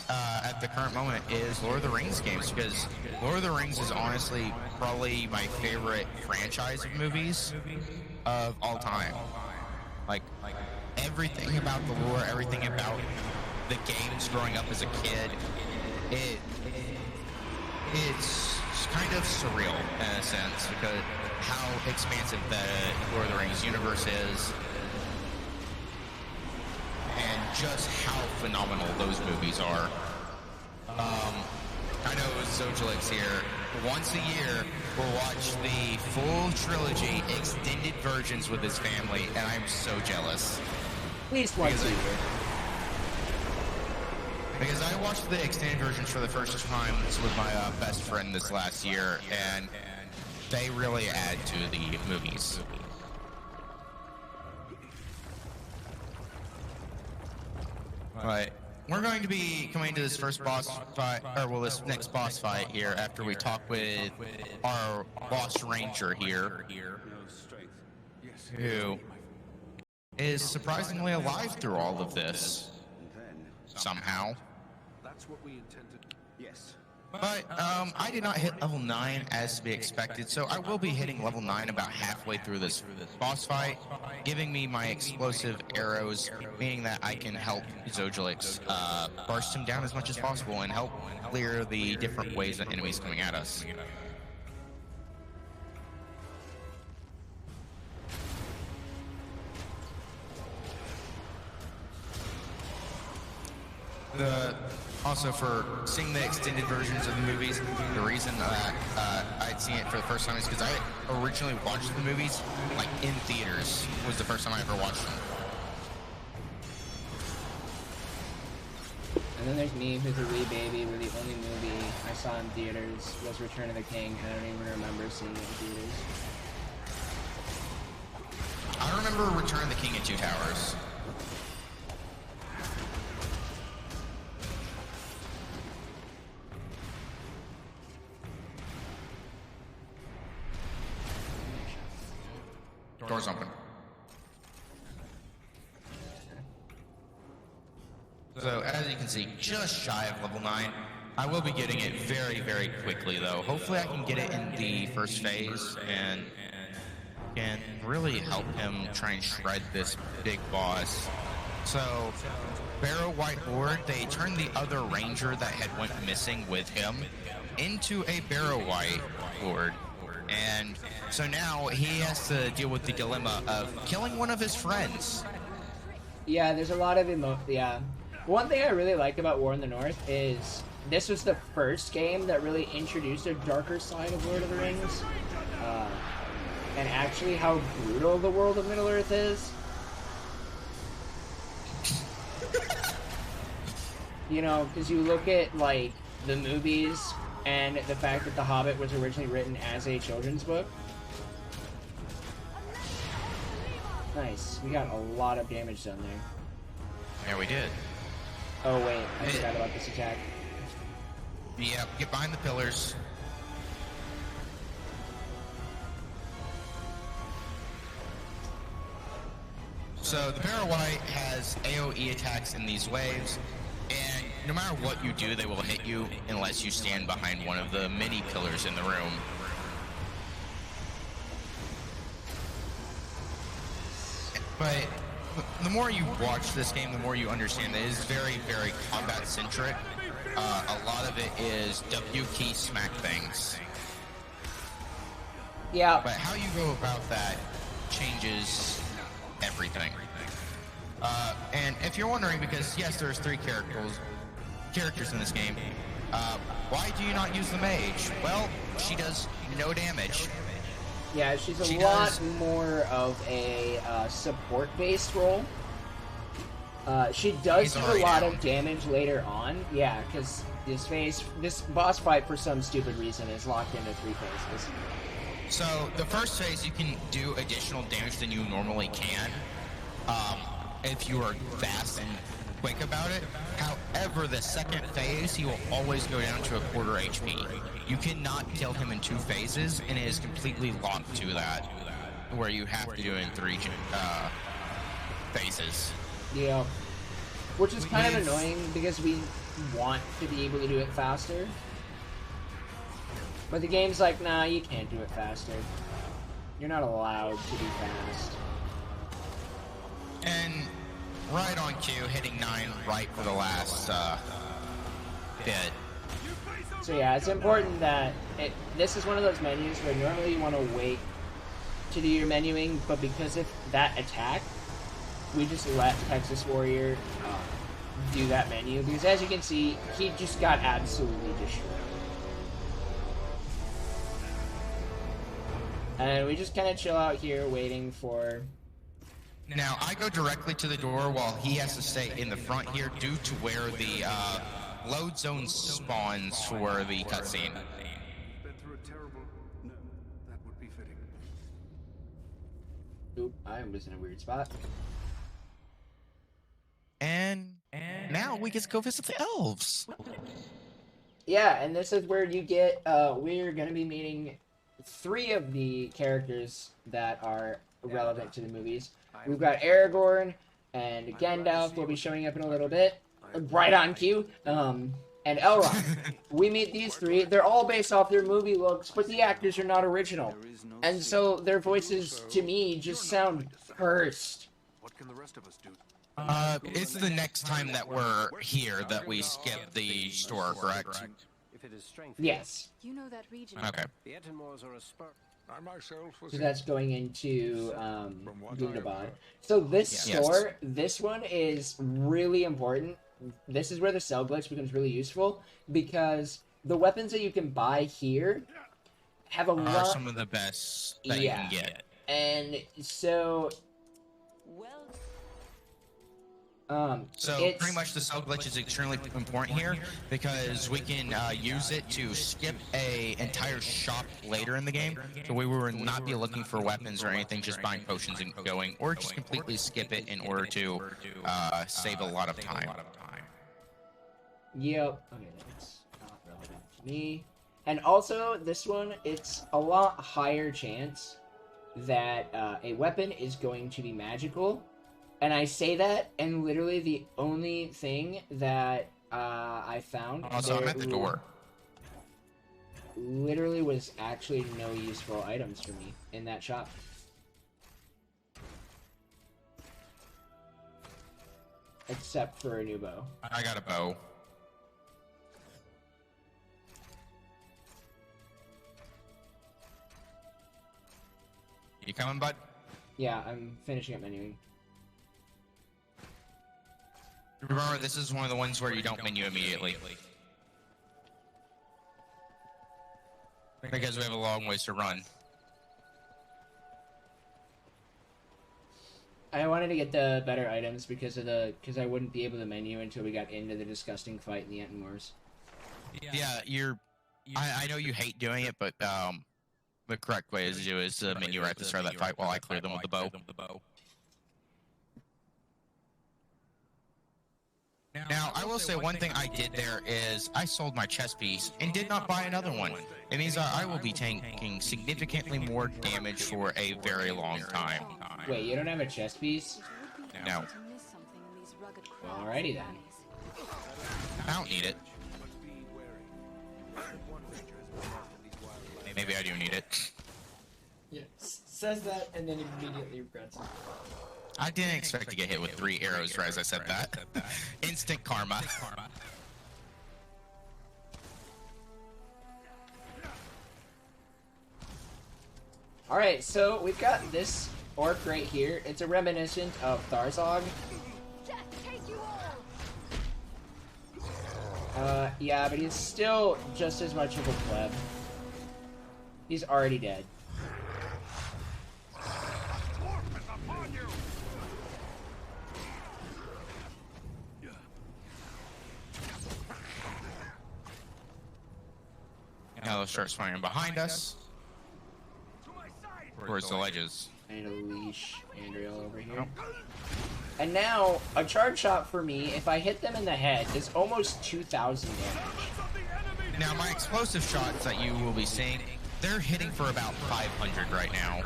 at the current moment is Lord of the Rings games, because Lord of the Rings is honestly probably my favorite franchise of movies of all time. Like everything about the lore, everything about the games growing up as a kid, it's kind of surreal in a sense, because how expansive the Lord of the Rings universe is, and just how phenomenal those movies are. I know Zojalyx here, once a year, will watch the full trilogy extended versions with his family, and I'm so jealous. At least once a year. Because I watched the extended versions for the first time with my best friend this last year, and they really add to the movies. But we're going to be coming to this first boss fight, or well, this next boss fight here after we talk with our boss ranger here, who is surprisingly alive through all of this somehow. That's what we intended. Yes. But I did not hit level 9 as to be expected, so I will be hitting level 9 about halfway through this boss fight, giving me my explosive arrows, meaning that I can help Zojalyx burst him down as much as possible and help clear the different ways that enemies coming at us. Also, for seeing the extended versions of the movies, the reason that I'd seen it for the first time is because I originally watched the movies like in theaters. Was the first time I ever watched them. And then there's me, who's a wee baby, where the only movie I saw in theaters was Return of the King, and I don't even remember seeing it in theaters. I remember Return of the King and Two Towers. Doors open. So, as you can see, just shy of level 9. I will be getting it very, very quickly, though. Hopefully I can get it in the first phase and can really help him try and shred this big boss. So, Barrow White Horde, they turned the other ranger that had went missing with him into a Barrow White Horde. And so now he has to deal with the dilemma of killing one of his friends. Yeah, there's a lot of yeah. One thing I really like about War in the North is this was the first game that really introduced a darker side of Lord of the Rings. And actually how brutal the world of Middle-earth is. You know, because you look at, like, the movies and the fact that The Hobbit was originally written as a children's book. Nice. We got a lot of damage done there. Yeah, we did. Oh, wait. I forgot about this attack. Yeah, get behind the pillars. So the Barrow White has AoE attacks in these waves, and no matter what you do, they will hit you unless you stand behind one of the many pillars in the room. But the more you watch this game, the more you understand that it is very, very combat-centric. A lot of it is W key smack things. Yeah. But how you go about that changes everything. And if you're wondering, because yes, there's 3 characters, characters in this game. Why do you not use the mage? Well, she does no damage. Yeah, she's a She lot does- more of a support-based role. She does He's do a already lot down. of damage later on. Yeah, because this boss fight, for some stupid reason, is locked into 3 phases. So the first phase, you can do additional damage than you normally can, if you are fast and quick about it. However, the second phase, he will always go down to a quarter HP. You cannot kill him in 2 phases, and it is completely locked to that, where you have to do it in 3 phases. Yeah. Which is kind of With- annoying because we want to be able to do it faster. But the game's like, nah, you can't do it faster. You're not allowed to be fast. And right on cue, hitting 9 right for the last bit. So yeah, it's important that this is one of those menus where normally you want to wait to do your menuing, but because of that attack, we just let TexasWarrior do that menu, because as you can see, he just got absolutely destroyed. And we just kind of chill out here waiting for... Now, I go directly to the door while he has to stay in the front here due to where the load zone spawns for the cutscene. Been through a terrible... No, that would be fitting. Oop, I was in a weird spot. And now we get to go visit the elves. Yeah, and this is where you get, we're gonna be meeting 3 of the characters that are relevant to the movies. We've got Aragorn, and Gandalf will be showing up in a little bit, right on cue, and Elrond. We meet these 3, they're all based off their movie looks, but the actors are not original. And so their voices, to me, just sound cursed. What can the rest of us do? It's the next time that we're here that we skip the store, correct? If it is strength, Yes. You know that region. Okay. the Etenmores are a spur. I myself was So that's going into what I have Gundabad. heard. So this Yes. store, this one is really important. This is where the cell glitch becomes really useful, because the weapons that you can buy here have a Are lot. some of the best that Yeah. you can get. And so, So it's, pretty much the cell glitch is extremely important here because we can use it to skip a entire shop later in the game. So we will not be looking for weapons or anything, just buying potions and going, or just completely skip it in order to save a lot of time. Yep. Okay, that's not relevant to me. And also, this one, it's a lot higher chance that a weapon is going to be magical. And I say that, and literally the only thing that I found... Also, I'm there at the door. Literally was actually no useful items for me in that shop. Except for a new bow. I got a bow. You coming, bud? Yeah, I'm finishing up menuing. Remember, this is one of the ones where you don't menu immediately. Because we have a long ways to run. I wanted to get the better items because I wouldn't be able to menu until we got into the disgusting fight in the Etenmores. Yeah, I know you hate doing it, but the correct way to do it is to menu right at the start of that fight while I clear them with the bow. Now, I will say one thing I did there is I sold my chest piece and did not buy another one. It means I will be taking significantly more damage for a very long time. Wait, you don't have a chest piece? No. Well, alrighty then. I don't need it. But be wary. One ranger has been lost in these wild Maybe I do need it. Yeah, says that and then immediately regrets it. I didn't expect to get hit with 3 arrows right as I said that. Instant karma. Alright, so we've got this orc right here. It's a reminiscent of Tharzog. Death take you all! Yeah, but he's still just as much of a pleb. He's already dead. Now they'll start swinging behind us. Towards the ledges. I need to leash Andriel over here. And now, a charge shot for me, if I hit them in the head, is almost 2,000 damage. Now, my explosive shots that you will be seeing, they're hitting for about 500 right now.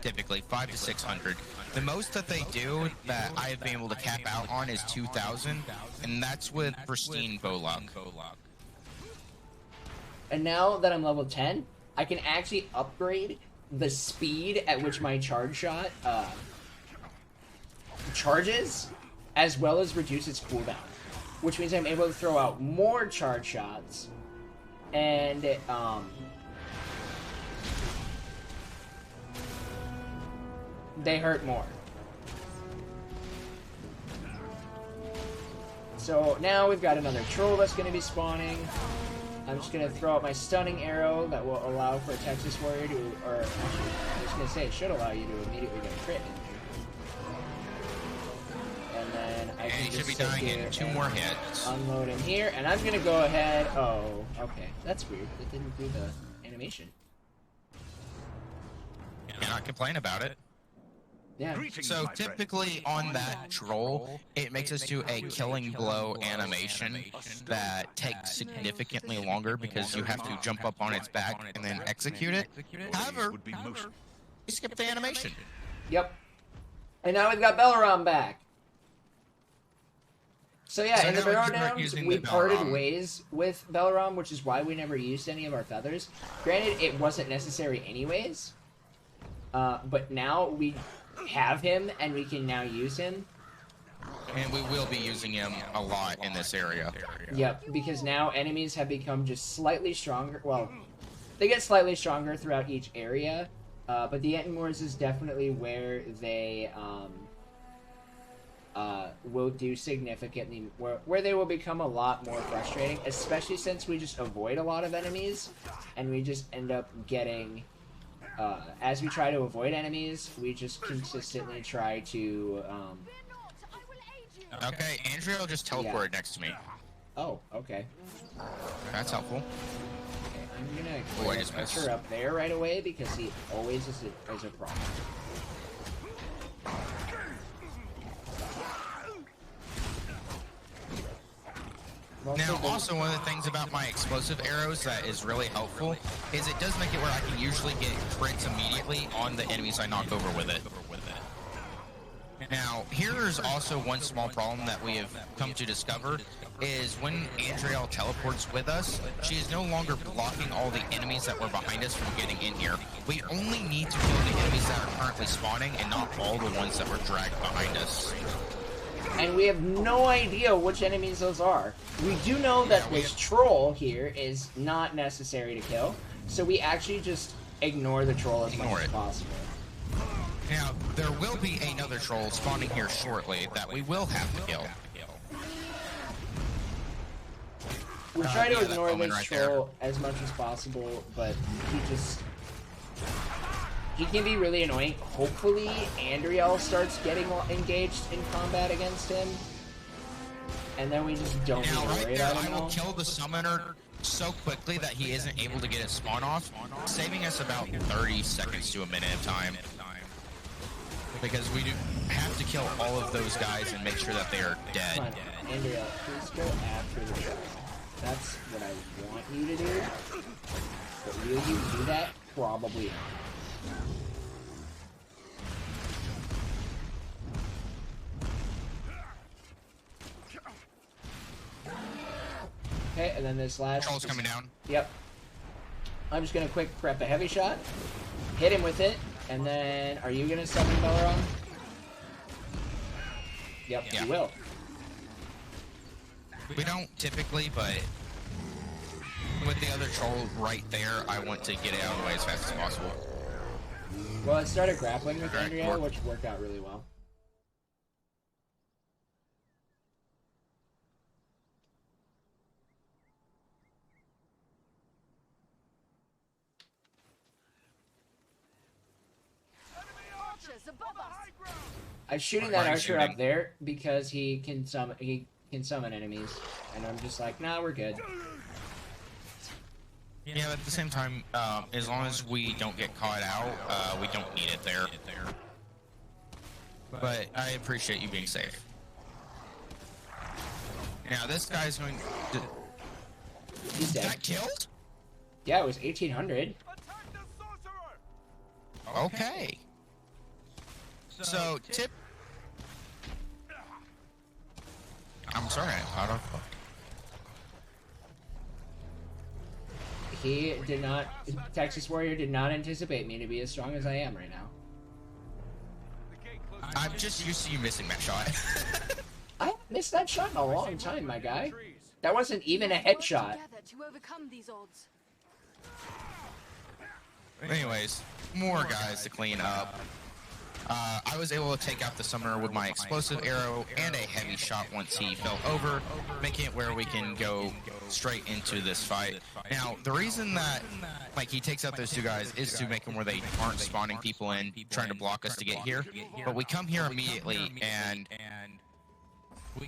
Typically, 500 to 600. The most that they do that I have been able to cap out on is 2,000, and that's with pristine bow luck. And now that I'm level 10, I can actually upgrade the speed at which my charge shot charges, as well as reduce its cooldown. Which means I'm able to throw out more charge shots, and they hurt more. So now we've got another troll that's going to be spawning. I'm just going to throw out my stunning arrow that will allow for a TexasWarrior to, or actually, I was going to say it should allow you to immediately get a crit injury. And then I can And he just should be sit dying here in 2 and more hits. unload him here, and I'm going to go ahead. Oh, okay. That's weird. It didn't do the animation. Cannot complain about it. Yeah. So typically on that troll, it makes us do a killing blow animation that takes significantly longer because you have to jump up on its back and then execute it. However, we skip the animation. Yep. And now we've got Belaram back. So yeah, So in the now we Barrow start Downs, using we the parted Belaram. ways with Belaram, which is why we never used any of our feathers. Granted, it wasn't necessary anyways. But now we have him, and we can now use him. And we will be using him a lot in this area. Yep, because now enemies have become just slightly stronger. Well, they get slightly stronger throughout each area, but the Entenmoors is definitely where they will do significantly where they will become a lot more frustrating, especially since we just avoid a lot of enemies, and we just end up getting. As we try to avoid enemies, we just consistently try to. Okay, Andrea just teleported next to me. Oh, okay. That's helpful. Okay, I'm gonna Oh, I just put missed. her up there right away because he always is a problem. Now, also one of the things about my explosive arrows that is really helpful is it does make it where I can usually get crits immediately on the enemies I knock over with it. Now, here is also one small problem that we have come to discover is when Andriel teleports with us, she is no longer blocking all the enemies that were behind us from getting in here. We only need to kill the enemies that are currently spawning and not all the ones that were dragged behind us. And we have no idea which enemies those are. We do know that this troll here is not necessary to kill, so we actually just ignore the troll as much as possible. Now, there will be another troll spawning here shortly that we will have to kill. We try to yeah, ignore that this right troll as much as possible, but he can be really annoying. Hopefully, Andriel starts getting engaged in combat against him, and then we just don't Now, need to right worry there, about I him will all. kill the summoner so quickly that he isn't able to get his spawn off, saving us about 30 seconds to a minute of time. Because we do have to kill all of those guys and make sure that they are dead. Come on, Andriel, please go after the troll. That's what I want you to do. But will you do that? Probably not. Okay, and then this last... Troll's coming down. Yep. I'm just gonna quick prep a heavy shot, hit him with it, and then are you gonna summon Belaram? Yep, Yeah. you will. We don't typically, but with the other troll right there, I want to get it out of the way as fast as possible. Well, I started grappling with Alright, Andrea, work. which worked out really well. I'm shooting that archer up there because he can summon enemies, and I'm just like, nah, we're good. Yeah, but at the same time, as long as we don't get caught out, we don't need it there. But I appreciate you being safe. Now this guy's going to... He's dead. Got killed? Yeah, it was 1800. Okay. So, tip... I'm sorry, I don't... He did not... Texas Warrior did not anticipate me to be as strong as I am right now. I'm just used to you missing that shot. I haven't missed that shot in a long time, my guy. That wasn't even a headshot. To overcome these odds. Anyways, more guys to clean up. I was able to take out the summoner with my explosive arrow and a heavy shot once he fell over, making it where we can go straight into this fight. Now, the reason that like he takes out those two guys is to make them where they aren't spawning people in, trying to block us to get here. But we come here immediately and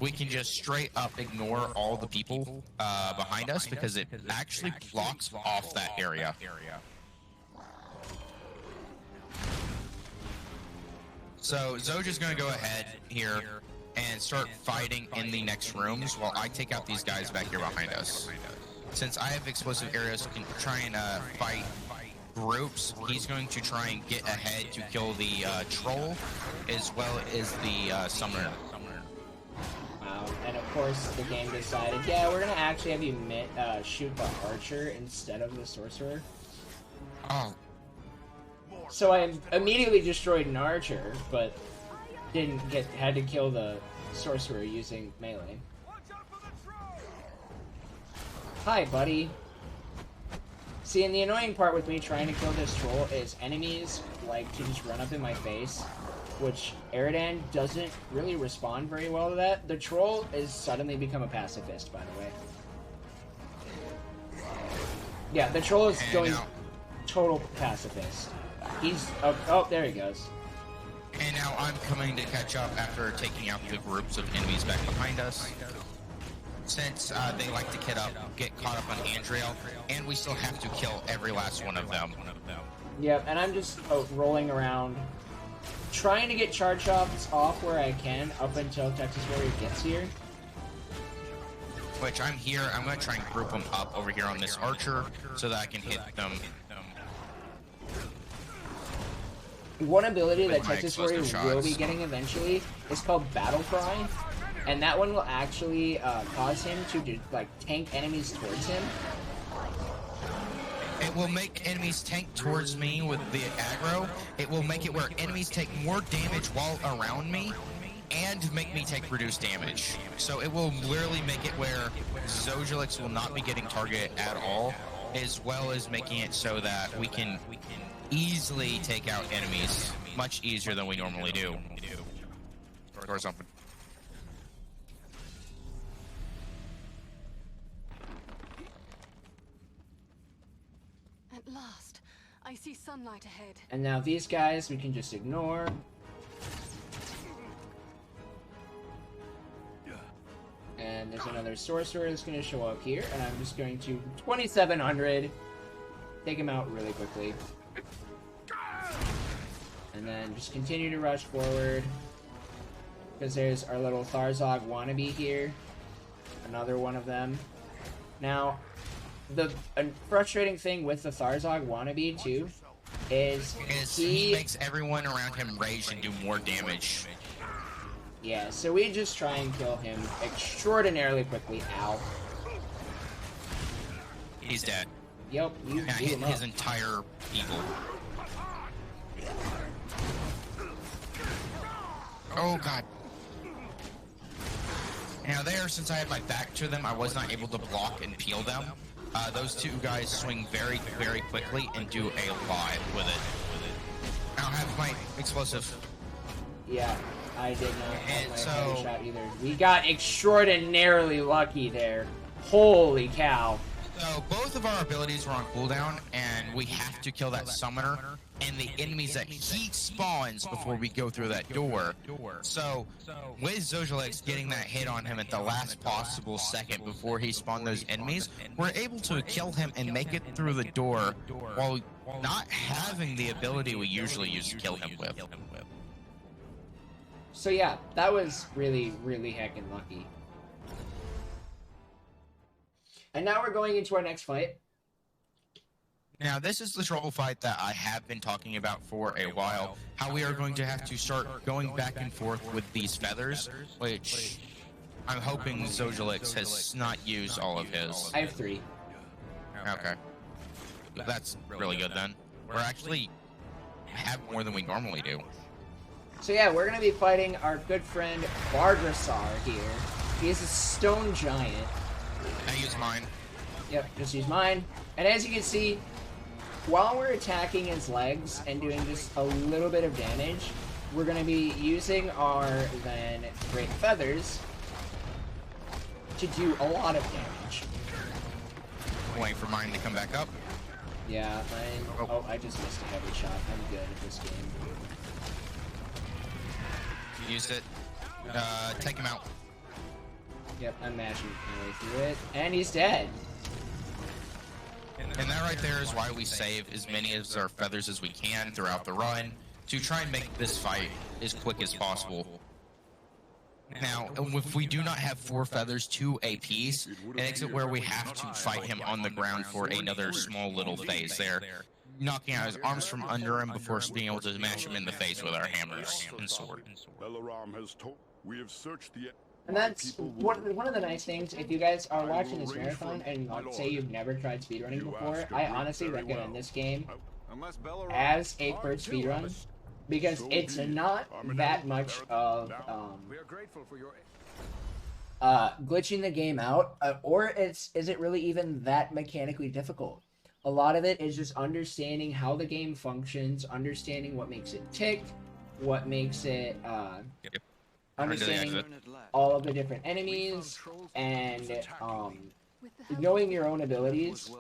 we can just straight up ignore all the people behind us because it actually blocks off that area. So Zoja's going to go ahead here and start fighting in the next rooms while I take out these guys back here behind us. Since I have explosive arrows, we can try and fight groups. He's going to try and get ahead to kill the troll as well as the summoner. Wow, and of course the game decided, yeah, we're going to actually have you shoot the archer instead of the sorcerer. Oh. So I immediately destroyed an archer, but had to kill the sorcerer using melee. Hi, buddy. See, and the annoying part with me trying to kill this troll is enemies like to just run up in my face, which Eridan doesn't really respond very well to that. The troll has suddenly become a pacifist, by the way. Yeah, the troll is going total pacifist. He's... Oh, there he goes. And now I'm coming to catch up after taking out the groups of enemies back behind us. Since they like to get caught up on Andriel, and we still have to kill every last one of them. Yep, and I'm just rolling around, trying to get charge shots off where I can up until TexasWarrior gets here. Which I'm here. I'm going to try and group them up over here on this archer so that I can hit them. One ability that TexasWarrior will be getting eventually is called Battle Cry, and that one will actually cause him to tank enemies towards him. It will make enemies tank towards me with the aggro. It will make it where enemies take more damage while around me, and make me take reduced damage. So it will literally make it where Zojalyx will not be getting targeted at all, as well as making it so that we can easily take out enemies much easier than we normally do. Or something. At last, I see sunlight ahead. And now these guys we can just ignore. And there's another sorcerer that's going to show up here, and I'm just going to 2700 take him out really quickly. And then just continue to rush forward. Because there's our little Tharzog wannabe here. Another one of them. Now, the frustrating thing with the Tharzog wannabe, too, is he makes everyone around him rage and do more damage. Yeah, so we just try and kill him extraordinarily quickly. Ow. He's dead. Yep, you beat him up. His entire people. Oh god. Now there, since I had my back to them, I was not able to block and peel them. Those two guys swing very, very quickly and do a lot with it. I don't have my explosive. Yeah, I did not have my heavy shot either. We got extraordinarily lucky there. Holy cow. So both of our abilities were on cooldown, and we have to kill that summoner and the enemies that he spawns before we go through that door. So with Zojalyx getting that hit on him at the last possible second before he spawned those enemies, we're able to kill him and make it through the door while not having the ability we usually use to kill him with. So yeah, that was really, really heckin' lucky. And now we're going into our next fight. Now, this is the troll fight that I have been talking about for a while. How we are going to have to start going back and forth with these feathers, which I'm hoping Zojalyx has not used all of his. I have 3. Okay. That's really good then. We're actually have more than we normally do. So yeah, we're gonna be fighting our good friend Bargrasar here. He is a stone giant. I use mine. Yep, just use mine. And as you can see, while we're attacking his legs and doing just a little bit of damage, we're going to be using our then great feathers to do a lot of damage. Waiting for mine to come back up. Yeah, mine... Oh, I just missed a heavy shot. I'm good at this game. You used it. Take him out. Yep, I'm mashing my way through it. And he's dead. And that right there is why we save as many of our feathers as we can throughout the run to try and make this fight as quick as possible. Now, if we do not have 4 feathers to a piece, it makes it where we have to fight him on the ground for another small little phase there, knocking out his arms from under him before being able to smash him in the face with our hammers and sword. Belaram has told we have searched the. And that's one of the nice things. If you guys are watching this marathon and let's say you've never tried speedrunning before, I honestly recommend this game as a first speedrun because it's not that much of glitching the game out, or isn't really even that mechanically difficult. A lot of it is just understanding how the game functions, understanding what makes it tick, what makes it understanding all of the different enemies, and knowing your own abilities.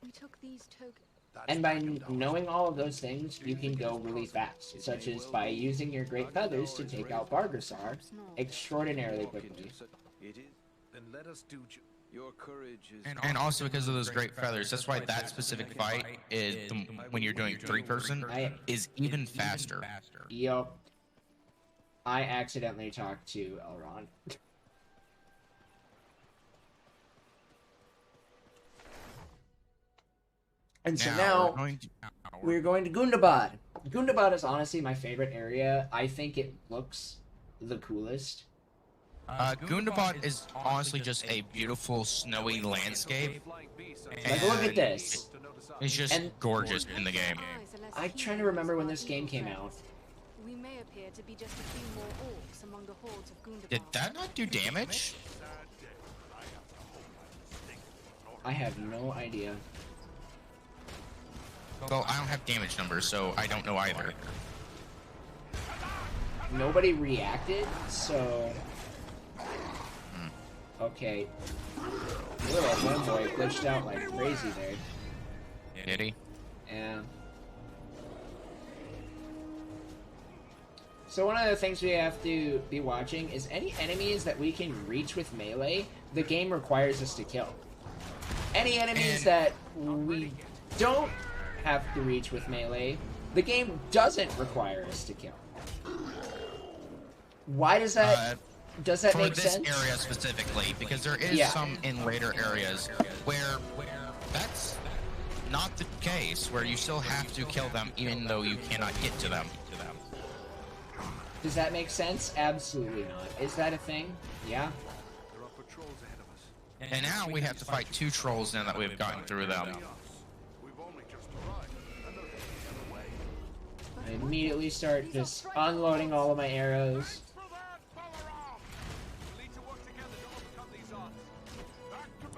We took these tokens. And by knowing all of those things, you can go really fast, such as by using your great feathers to take out Bargrasar extraordinarily quickly. Then let us do your courage is And also because of those great feathers, that's why that specific fight is when you're doing 3-person is even faster. Yup. I accidentally talked to Elrond. And so now we're going to Gundabad. Gundabad is honestly my favorite area. I think it looks the coolest. Gundabad is honestly just a beautiful snowy landscape. Like, look at this. It's just gorgeous in the game. I'm trying to remember when this game came out. We may appear to be just a few more orcs among the hordes of Gundabad. Did that not do damage? I have no idea. Well, I don't have damage numbers, so I don't know either. Nobody reacted, so... Okay. Little homeboy glitched out like crazy there. Did he? Yeah. So one of the things we have to be watching is any enemies that we can reach with melee, the game requires us to kill. Any enemies that we don't have to reach with melee, the game doesn't require us to kill. Why does that... Does that make sense? For this area specifically, because there is some in later areas where that's not the case, where you still have to kill them even though you cannot get to them. Does that make sense? Absolutely not. Is that a thing? Yeah. There are patrols ahead of us. And now we have to fight 2 trolls now that we've gotten through them. We've only just arrived. Another way. I immediately start just unloading all of my arrows.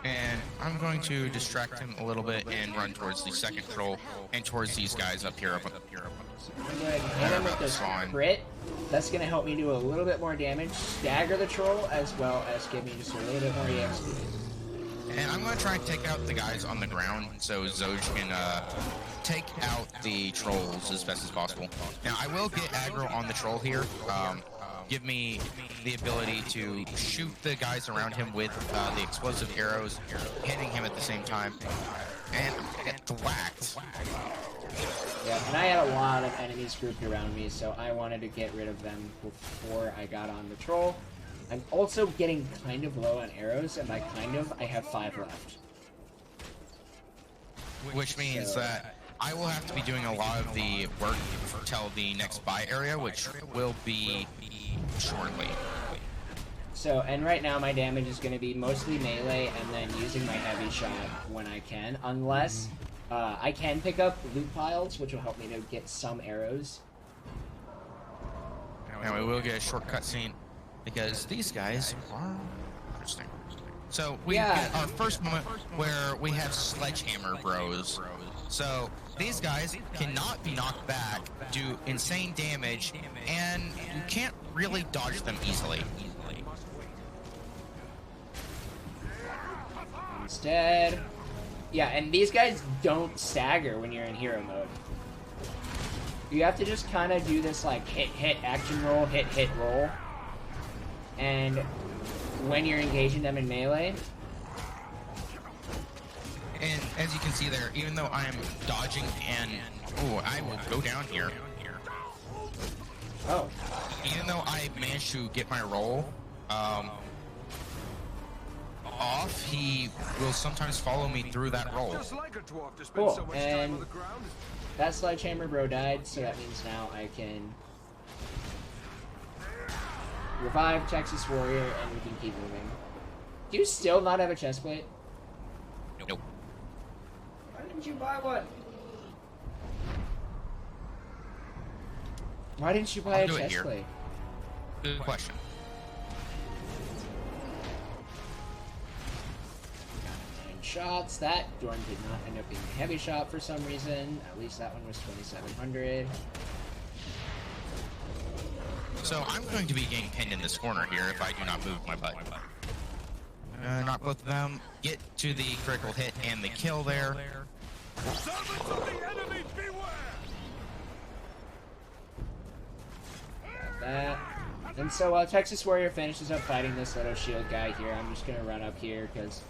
And I'm going to distract him a little bit and run towards the second troll and towards these guys up here. I'm going to hit him with this crit. That's going to help me do a little bit more damage, stagger the troll, as well as give me just a little bit more EXP. And I'm going to try and take out the guys on the ground so Zoj can take out the trolls as best as possible. Now, I will get aggro on the troll here. Give me the ability to shoot the guys around him with the explosive arrows, hitting him at the same time, and get whacked. Yeah, and I had a lot of enemies grouped around me, so I wanted to get rid of them before I got on the troll. I'm also getting kind of low on arrows, and by kind of, I have 5 left. Which means that I will have to be doing a lot of the work till the next buy area, which will be shortly. So, and right now my damage is going to be mostly melee and then using my heavy shot when I can, unless I can pick up loot piles, which will help me to get some arrows. Now we will get a short cutscene because these guys are interesting. So we get our first moment where we have sledgehammer bros. So these guys cannot be knocked back, do insane damage, and you can't really dodge them easily. Instead, yeah, and these guys don't stagger when you're in hero mode. You have to just kind of do this like hit, action roll, hit, roll. And when you're engaging them in melee. And as you can see there, even though I'm dodging and, oh, I will go down here. Oh. Even though I managed to get my roll off, he will sometimes follow me through that roll. Just like a dwarf to spend Cool, so much time and on the ground. that sledgehammer bro died, so that means now I can revive TexasWarrior and we can keep moving. Do you still not have a chestplate? Nope. Why didn't you buy one? Why didn't you buy a chestplate? Good question. Shots. That one did not end up being a heavy shot for some reason. At least that one was 2,700. So I'm going to be getting pinned in this corner here if I do not move my butt. Knock both of them. Get to the critical hit and the kill there. Servants of the enemy, beware! That. And so while TexasWarrior finishes up fighting this little shield guy here, I'm just gonna run up here because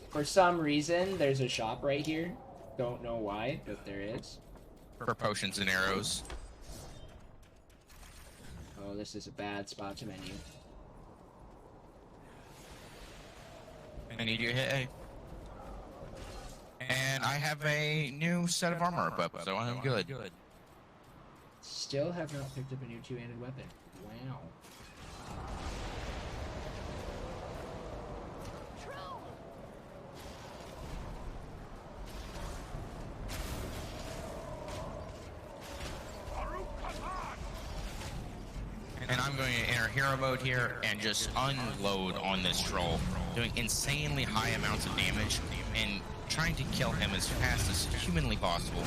for some reason there's a shop right here. Don't know why, but there is. For potions and arrows. Oh, this is a bad spot to menu. I need you to hit A. And I have a new set of armor equipped, so I'm good. Still have not picked up a new two-handed weapon. Wow. And I'm going to enter hero mode here and just unload on this troll, doing insanely high amounts of damage and trying to kill him as fast as humanly possible.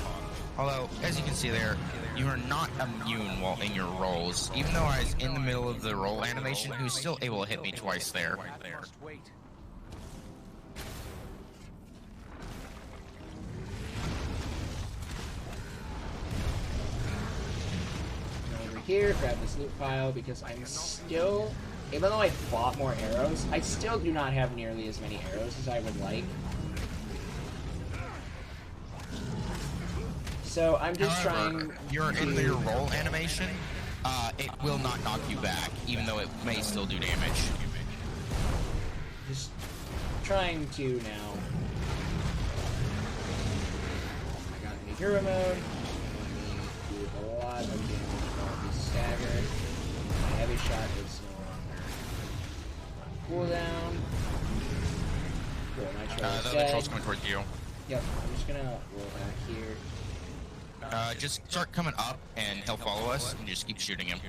Although, as you can see there, you are not immune while in your rolls. Even though I was in the middle of the roll animation, he was still able to hit me twice there. Wait. Over here, grab this loot pile because I'm still, even though I bought more arrows, I still do not have nearly as many arrows as I would like. So I'm just trying. You're in your roll animation. It will not knock you back, even though it may still do damage. Just trying to now. I got into hero mode. Do a lot of damage while he's staggered. My heavy shot is no longer on cooldown. Cool, my troll is The dead. troll's coming towards you. Yep, I'm just gonna roll back here. Just start coming up, and he'll follow us, and just keep shooting him.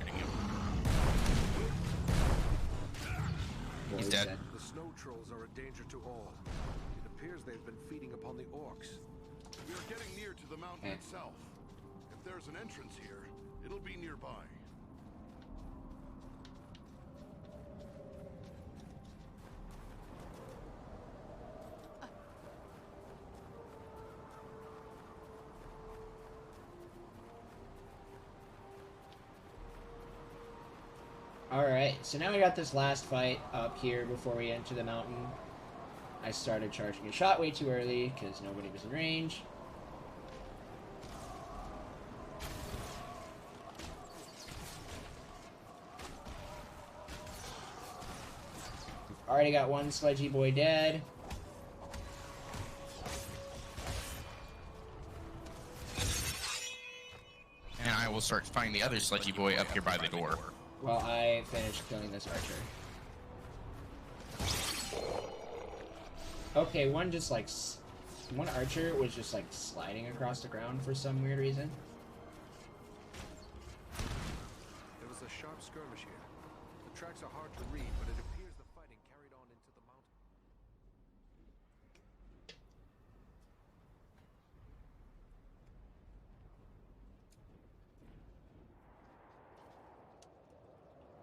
He's dead. The snow trolls are a danger to all. It appears they've been feeding upon the orcs. We are getting near to the mountain itself. If there's an entrance here, it'll be nearby. so now we got this last fight up here before we enter the mountain. I started charging a shot way too early because nobody was in range. Already got one sludgy boy dead. And I will start finding the other sludgy boy up here by the door. Well, I finished killing this archer. Okay, one archer was just like sliding across the ground for some weird reason. There was a sharp skirmish here. The tracks are hard to read, but it appears the fighting carried on into the mountain.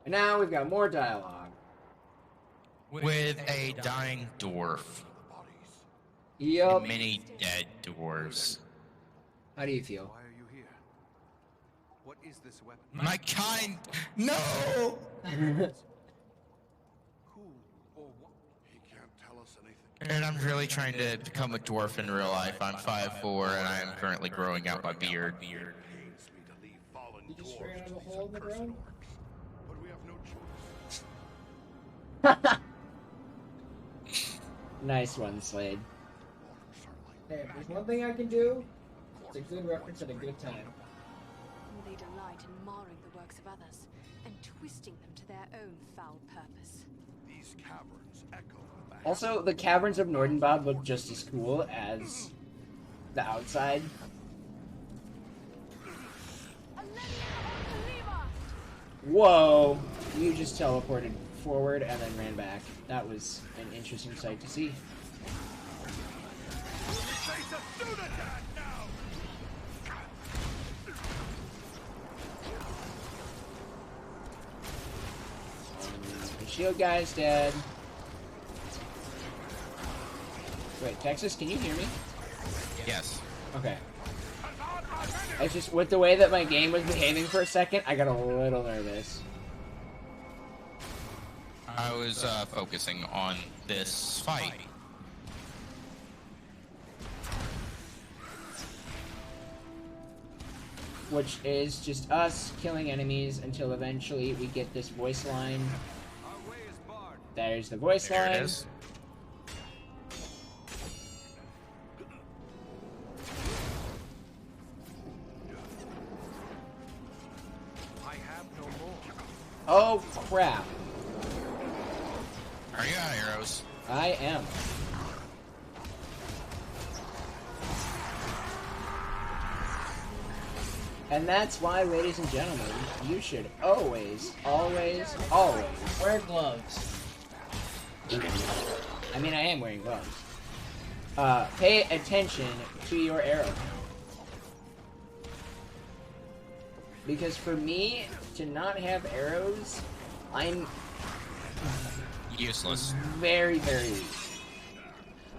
And now we've got more dialogue. With a dying dwarf. Yup. And many dead dwarves. How do you feel? Why are you here? What is this weapon? My kind... No! Who or what? He can't tell us anything. And I'm really trying to become a dwarf in real life. I'm 5'4" and I am currently growing out my beard. Pains me to leave fallen You just dwarves ran out of to a these hole in the accursed ground? orcs. But we have no choice. Nice one, Slade. Orcs are like Hey, if there's one thing I can do, it's a good reference at a good time. They delight in marring the works of others and twisting them to their own foul purpose. these caverns echo with the Also, the caverns of Nordenbad look just as cool as the outside. Whoa! You just teleported forward and then ran back. That was an interesting sight to see. The shield guy's dead. Wait, Texas, can you hear me? Yes. Okay. I just, with the way that my game was behaving for a second, I got a little nervous. I was focusing on this fight. Which is just us killing enemies until eventually we get this voice line. Our way is barred. There's the voice There line. it is. I have no more. Oh, crap. Are you out of arrows? I am. And that's why, ladies and gentlemen, you should always, always, always... Wear gloves. I mean, I am wearing gloves. Pay attention to your arrow. Because for me, to not have arrows, I'm Useless. very, very weak.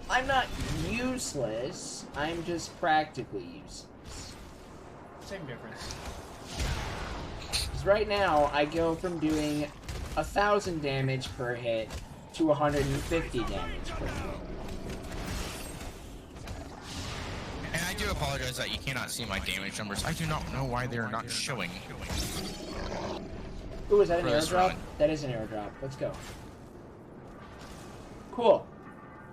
I'm not useless, I'm just practically useless. Same difference. Because right now, I go from doing 1,000 damage per hit to 150 damage per hit. And I do apologize that you cannot see my damage numbers. I do not know why they're not showing. Ooh, is that an For this airdrop? run. That is an airdrop. Let's go. Cool.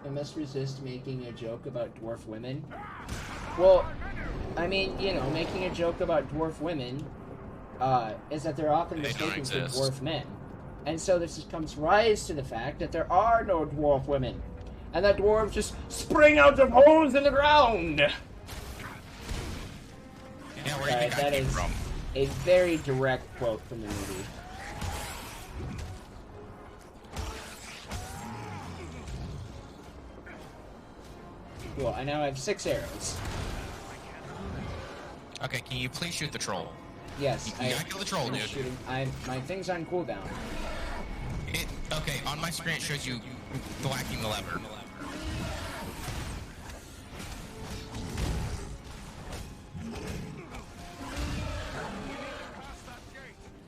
I must resist making a joke about dwarf women. Well, I mean, you know, making a joke about dwarf women is that they're often They don't mistaken for exist. dwarf men. And so this just comes rise to the fact that there are no dwarf women. And that dwarves just spring out of holes in the ground! Yeah, where do you Sorry, think I that came is from? a very direct quote from the movie. Cool, I now have 6 arrows. Okay, can you please shoot the troll? Yes, You gotta kill the troll, I'm dude. shooting. My thing's on cooldown. Okay, on my screen it shows you whacking the lever.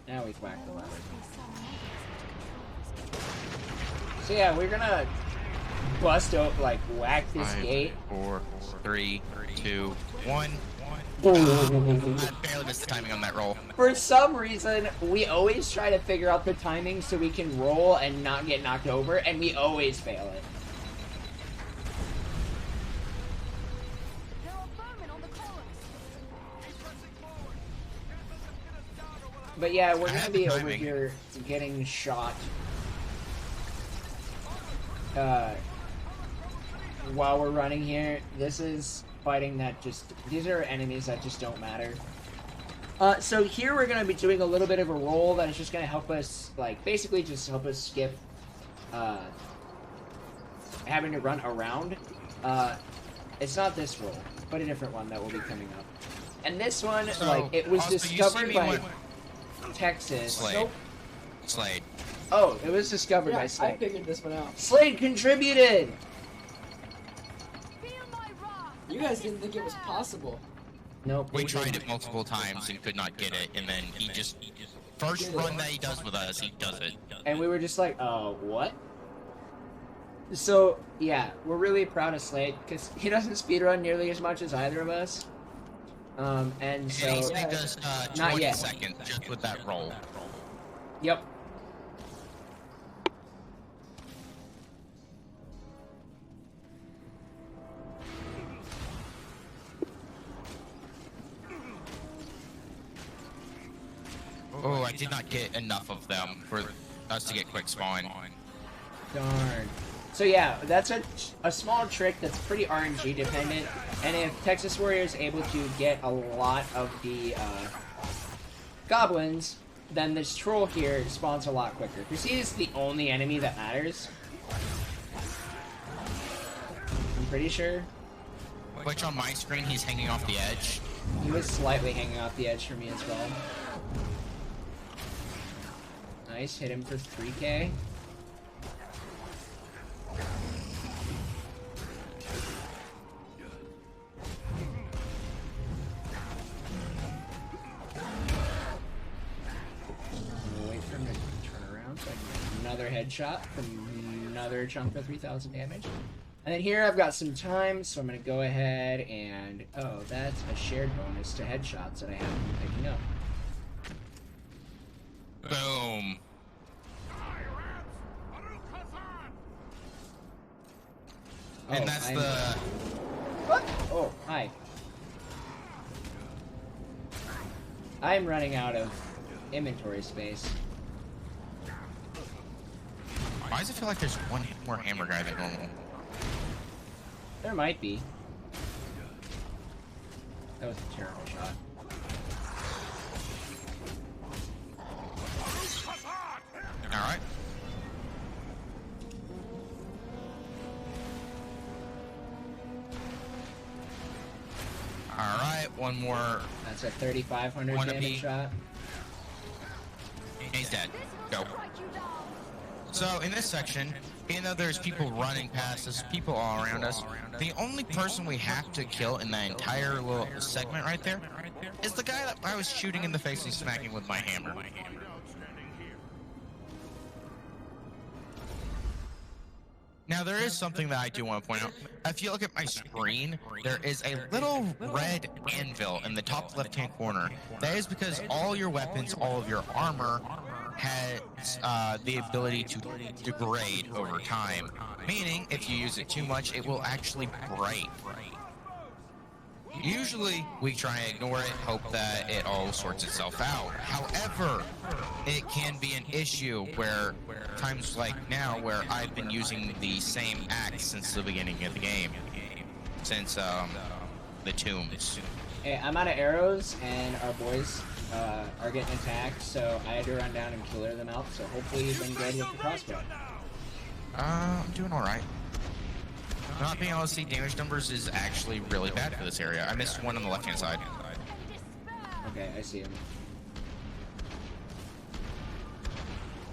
Now we've whacked the lever. So yeah, we're gonna bust out, like, whack this 5, gate. 4, 3, 2, 1. I barely missed the timing on that roll. For some reason, we always try to figure out the timing so we can roll and not get knocked over, and we always fail it. There are vermin on the columns. But yeah, we're I gonna had be the over timing. here getting shot. While we're running here, this is fighting that these are enemies that just don't matter. So here we're gonna be doing a little bit of a roll that is just gonna help us, like, basically just help us skip, having to run around. It's not this roll, but a different one that will be coming up. And this one, So, like, it was also, you see discovered me by when- Texas. Slade. Nope. Slade. Oh, it was discovered Yeah, by I Slade. figured this one out. Slade contributed! Feel my wrath. You guys didn't think it was possible. Nope. We it tried didn't. it multiple times and could not get it, and then he just first run that he does with us, he does it. And we were just like, what? So, yeah, we're really proud of Slade, because he doesn't speedrun nearly as much as either of us. And so... And he does Not 20 yet. seconds just with that roll. Yep. Oh, I did not get enough of them for us to get quick spawn. Darn. So yeah, that's a small trick that's pretty RNG dependent, and if Texas Warrior is able to get a lot of the goblins, then this troll here spawns a lot quicker. Because he is the only enemy that matters. I'm pretty sure. Which on my screen, he's hanging off the edge. He was slightly hanging off the edge for me as well. Nice, hit him for 3k. Wait for him to turn around so I can get another headshot from another chunk of 3,000 damage. And then here I've got some time, so I'm going to go ahead and... Oh, that's a shared bonus to headshots that I haven't been picking up. Boom. And that's I'm- the... What? Oh, hi. I'm running out of inventory space. Why does it feel like there's one more hammer guy than normal? There might be. That was a terrible shot. Alright. Alright, one more. That's a 3,500 Wanna damage be- shot. He's dead. Go. Strike you down. So, in this section, even though there's people running past us, people all around us, the only person we have to kill in that entire little segment right there is the guy that I was shooting in the face and smacking with my hammer. Now, there is something that I do want to point out. If you look at my screen, there is a little red anvil in the top left-hand corner. That is because all your weapons, all of your armor, has the ability to degrade over time. Meaning, if you use it too much, it will actually break. Usually, we try and ignore it, hope that it all sorts itself out. However, it can be an issue where times like now where I've been using the same axe since the beginning of the game. Since, the tombs. Hey, I'm out of arrows, and our boys are getting attacked, so I had to run down and clear them out, so hopefully you've been good with the crossbow. I'm doing alright. Not being able to see damage numbers is actually really bad for this area. I missed one on the left-hand side. Okay, I see him.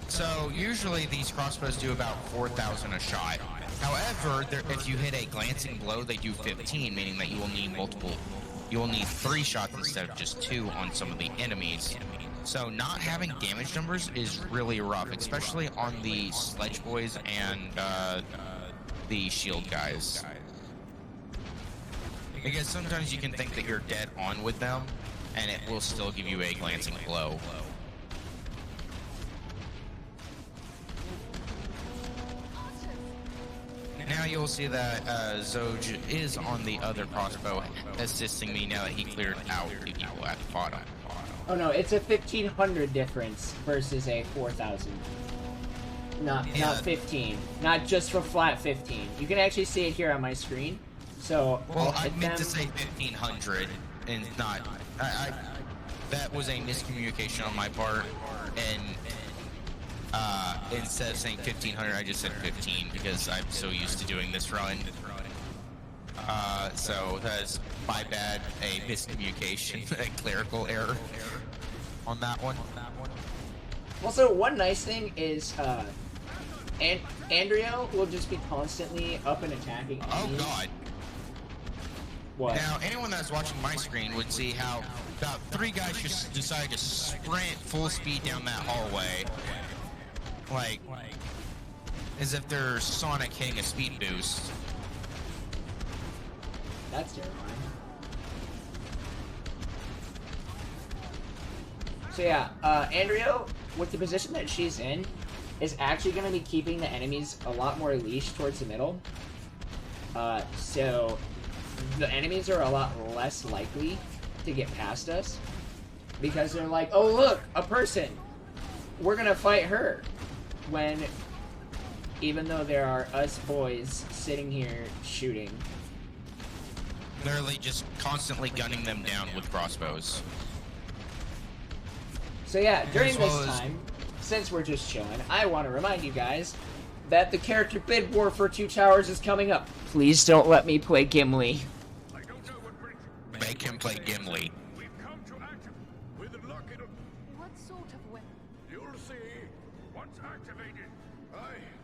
So, usually these crossbows do about 4,000 a shot. However, if you hit a glancing blow, they do 15, meaning that you will need 3 shots instead of just 2 on some of the enemies. So not having damage numbers is really rough, especially on the sledge boys and the shield guys. Because sometimes you can think that you're dead on with them, and it will still give you a glancing blow. Now you'll see that Zoj is on the other crossbow, assisting me now that he cleared out the people at the bottom. Oh no, it's a 1,500 difference versus a 4,000. Not 15. Not just for flat 15. You can actually see it here on my screen. So, well, I meant to say 1,500, and not. That was a miscommunication on my part, and instead of saying 1,500, I just said 15 because I'm so used to doing this run. So that's my bad, a miscommunication, a clerical error on that one. Also, one nice thing is, Andrio will just be constantly up and attacking enemies. Oh god. What? Now, anyone that's watching my screen would see how about 3 guys just decided to sprint full speed down that hallway. Like, as if they're Sonic hitting a speed boost. That's terrifying. So yeah, Andrio, with the position that she's in, is actually going to be keeping the enemies a lot more leashed towards the middle. So the enemies are a lot less likely to get past us. Because they're like, oh look, a person! We're gonna fight her! When, even though there are us boys sitting here shooting. Literally just constantly gunning them down with crossbows. So yeah, during this time, since we're just chilling, I want to remind you guys that the character bid war for 2 towers is coming up. Please don't let me play Gimli. Make him play Gimli. We've come to active. With luck, it'll... What sort of weapon? You'll see. Once activated. Aye,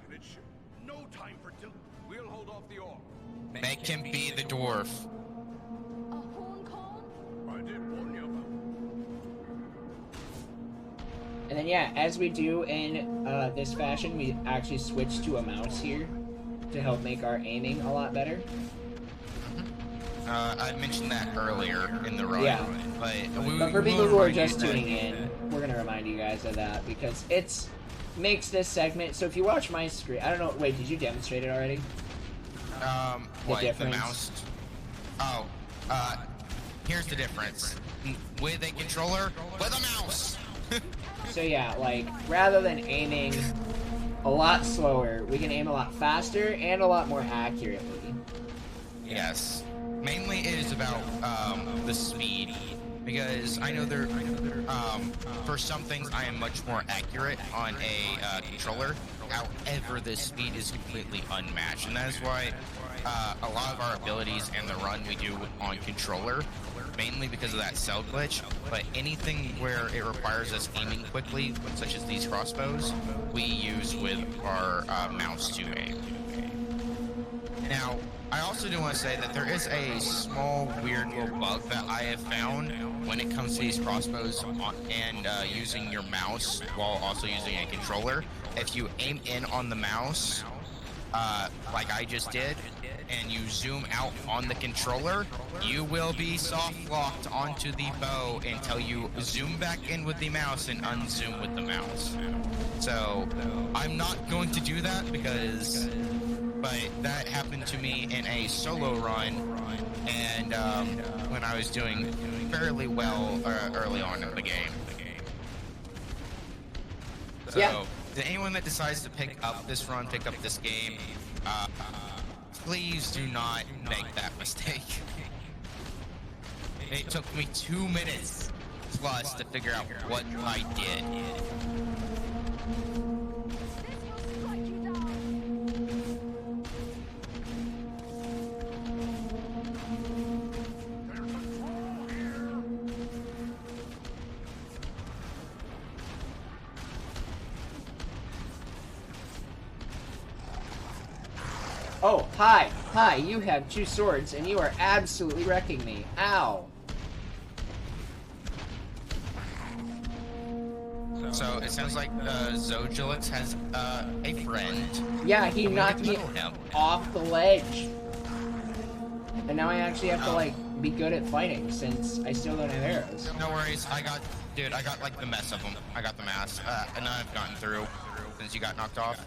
and it's no time for till... We'll hold off the orc. Make him be the dwarf. A horn call? I did warn you about... And then yeah, as we do in this fashion, we actually switch to a mouse here to help make our aiming a lot better. I mentioned that earlier in the run. Yeah. But for people who are just tuning in, we're going to remind you guys of that because it's makes this segment. So if you watch my screen, I don't know. Wait, did you demonstrate it already? What, the difference? mouse? Oh, here's the difference. With a controller, with a mouse! So yeah, like, rather than aiming a lot slower, we can aim a lot faster and a lot more accurately. Yes. Mainly it is about the speed, because I know there for some things I am much more accurate on a controller. However, the speed is completely unmatched, and that is why a lot of our abilities and the run we do on controller, mainly because of that cell glitch. But anything where it requires us aiming quickly, such as these crossbows, we use with our mouse to aim. Now, I also do want to say that there is a small, weird little bug that I have found when it comes to these crossbows and using your mouse while also using a controller. If you aim in on the mouse, like I just did, and you zoom out on the controller, you will be soft locked onto the bow until you zoom back in with the mouse and unzoom with the mouse. So, I'm not going to do that because... But that happened to me in a solo run, and when I was doing fairly well early on in the game. So, Yeah. to anyone that decides to pick up this run, pick up this game, please do not make that mistake. It took me 2 minutes plus to figure out what I did. Oh, hi, you have 2 swords, and you are absolutely wrecking me. Ow. So it sounds like Zojalyx has a friend. Yeah, he We knocked get me to know him. off the ledge. And now I actually have to, like, be good at fighting, since I still don't have arrows. No worries, I got like the mess of them. I got the mass, and I've gotten through since you got knocked off.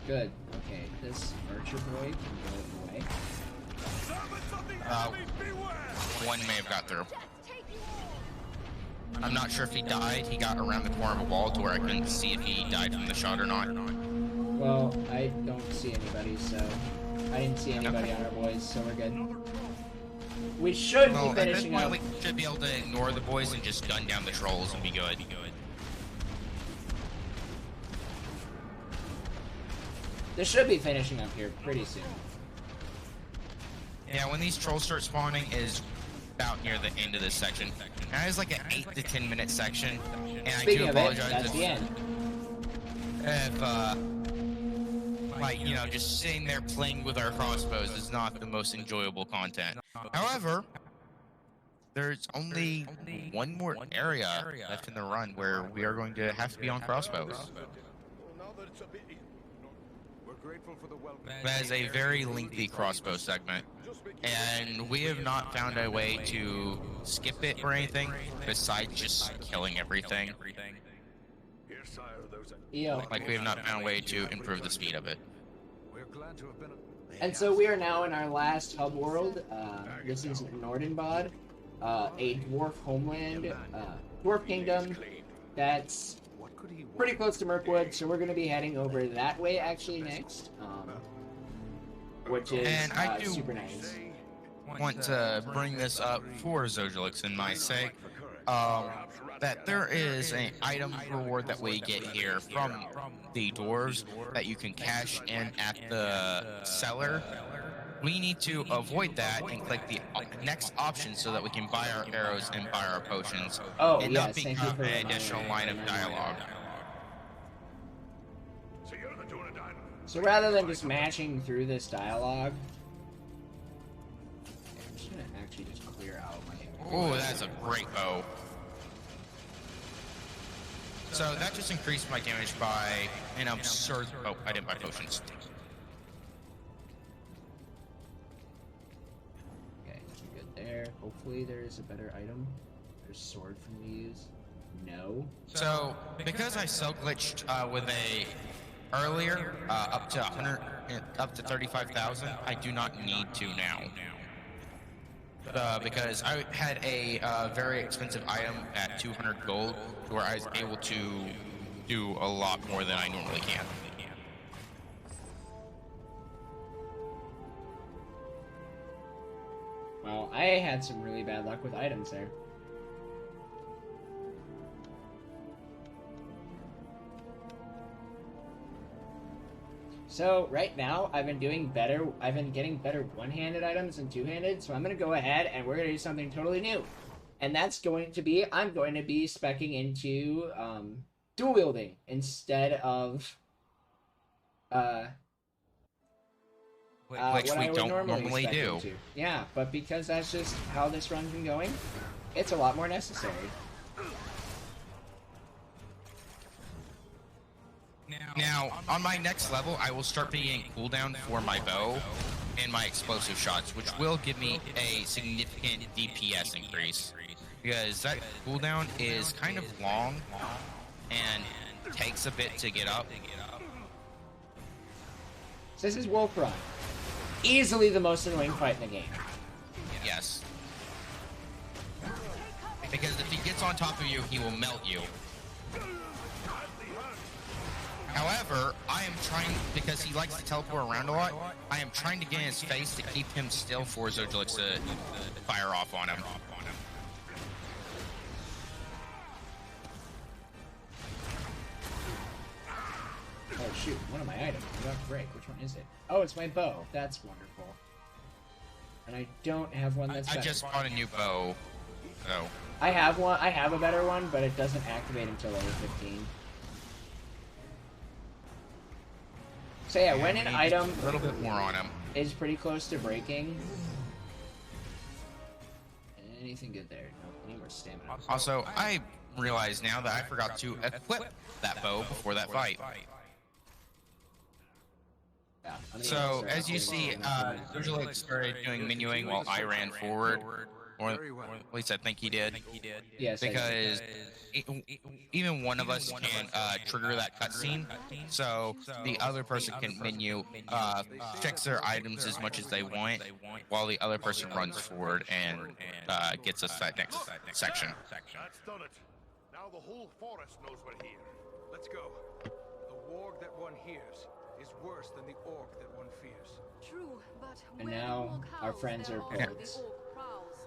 Good. Okay, this archer boy can go away. One may have got through. I'm not sure if he died. He got around the corner of a wall to where I couldn't see if he died from the shot or not. Well, I don't see anybody, so... I didn't see anybody on our boys, so we're good. We should be finishing up. We should be able to ignore the boys and just gun down the trolls and be good. They should be finishing up here pretty soon. Yeah, when these trolls start spawning is about near the end of this section. Now it's like an 8 to 10 minute section, and Speaking I of do it, apologize that's the end. if like, you know, just sitting there playing with our crossbows is not the most enjoyable content. However, there's only one more area left in the run where we are going to have to be on crossbows. Well, now that it's a bit We're grateful for the welcome. That is a very lengthy crossbow segment, and we have not found a way to skip it or anything besides just killing everything. here, sire, those Yo. Like, we have not found a way to improve the speed of it. We're glad to have been. And so we are now in our last hub world. This is Nordenbod, a dwarf homeland, dwarf kingdom that's What could he want? pretty close to Mirkwood, so we're going to be heading over that way actually next, which is And I do super nice. Want to bring this up for Zojalyx and my sake, that there is an item reward that we get here from the dwarves that you can cash in at the seller. We need to avoid that and click the next option so that we can buy our arrows and buy our potions, Oh, and yes, not thank you become for an reminding additional me. line of dialogue. So you're the doing a dime. So rather than just mashing through this dialogue, I'm just going to actually just clear out my... Oh, that's a great bow. So that just increased my damage by an absurd... Oh, I didn't buy potions. Okay, we're good there. Hopefully there's a better item. There's a sword for me to use. No. So, because I cell glitched with a earlier up to 100, up to 35,000, I do not need to now. Because I had a very expensive item at 200 gold, where I was able to do a lot more than I normally can. Well, I had some really bad luck with items there. So, right now, I've been doing better. I've been getting better one-handed items than two-handed, so I'm going to go ahead and we're going to do something totally new. And that's going to be, I'm going to be speccing into dual wielding instead of Which what we I would don't normally normally spec do. into. Yeah, but because that's just how this run's been going, it's a lot more necessary. Now, on my next level, I will start being cooldown for my bow and my explosive shots, which will give me a significant DPS increase. Because that cooldown is kind of long and takes a bit to get up. So this is Wolf Run. Easily the most annoying fight in the game. Yes. Because if he gets on top of you, he will melt you. However, I am trying, because he likes to teleport around a lot, I am trying to get in his face to keep him still for Zojalyx to fire off on him. Oh shoot, one of my items. I got to break. Which one is it? Oh, it's my bow. That's wonderful. And I don't have one that's I better. just bought a new bow, so... I have one. I have a better one, but it doesn't activate until level 15. So yeah, when an we need item a little bit more on him. is pretty close to breaking... Anything good there? No, any more stamina. Also, I realize now that I forgot to equip that bow before that fight. Yeah, I'm gonna So, start as you see, upgrading. Zojalyx started doing menuing while I ran forward. Or at least I think he did. Yes, I did. Because even one of us can trigger that cutscene, so the other person can menu fix their items as much as they want, while the other person runs forward and gets us that next section. That's done it. Now the whole forest knows we're here. Let's go. The warg that one hears is worse than the orc that one fears. True, but And where now the orc our howls, friends there are also poets. the orc prowls.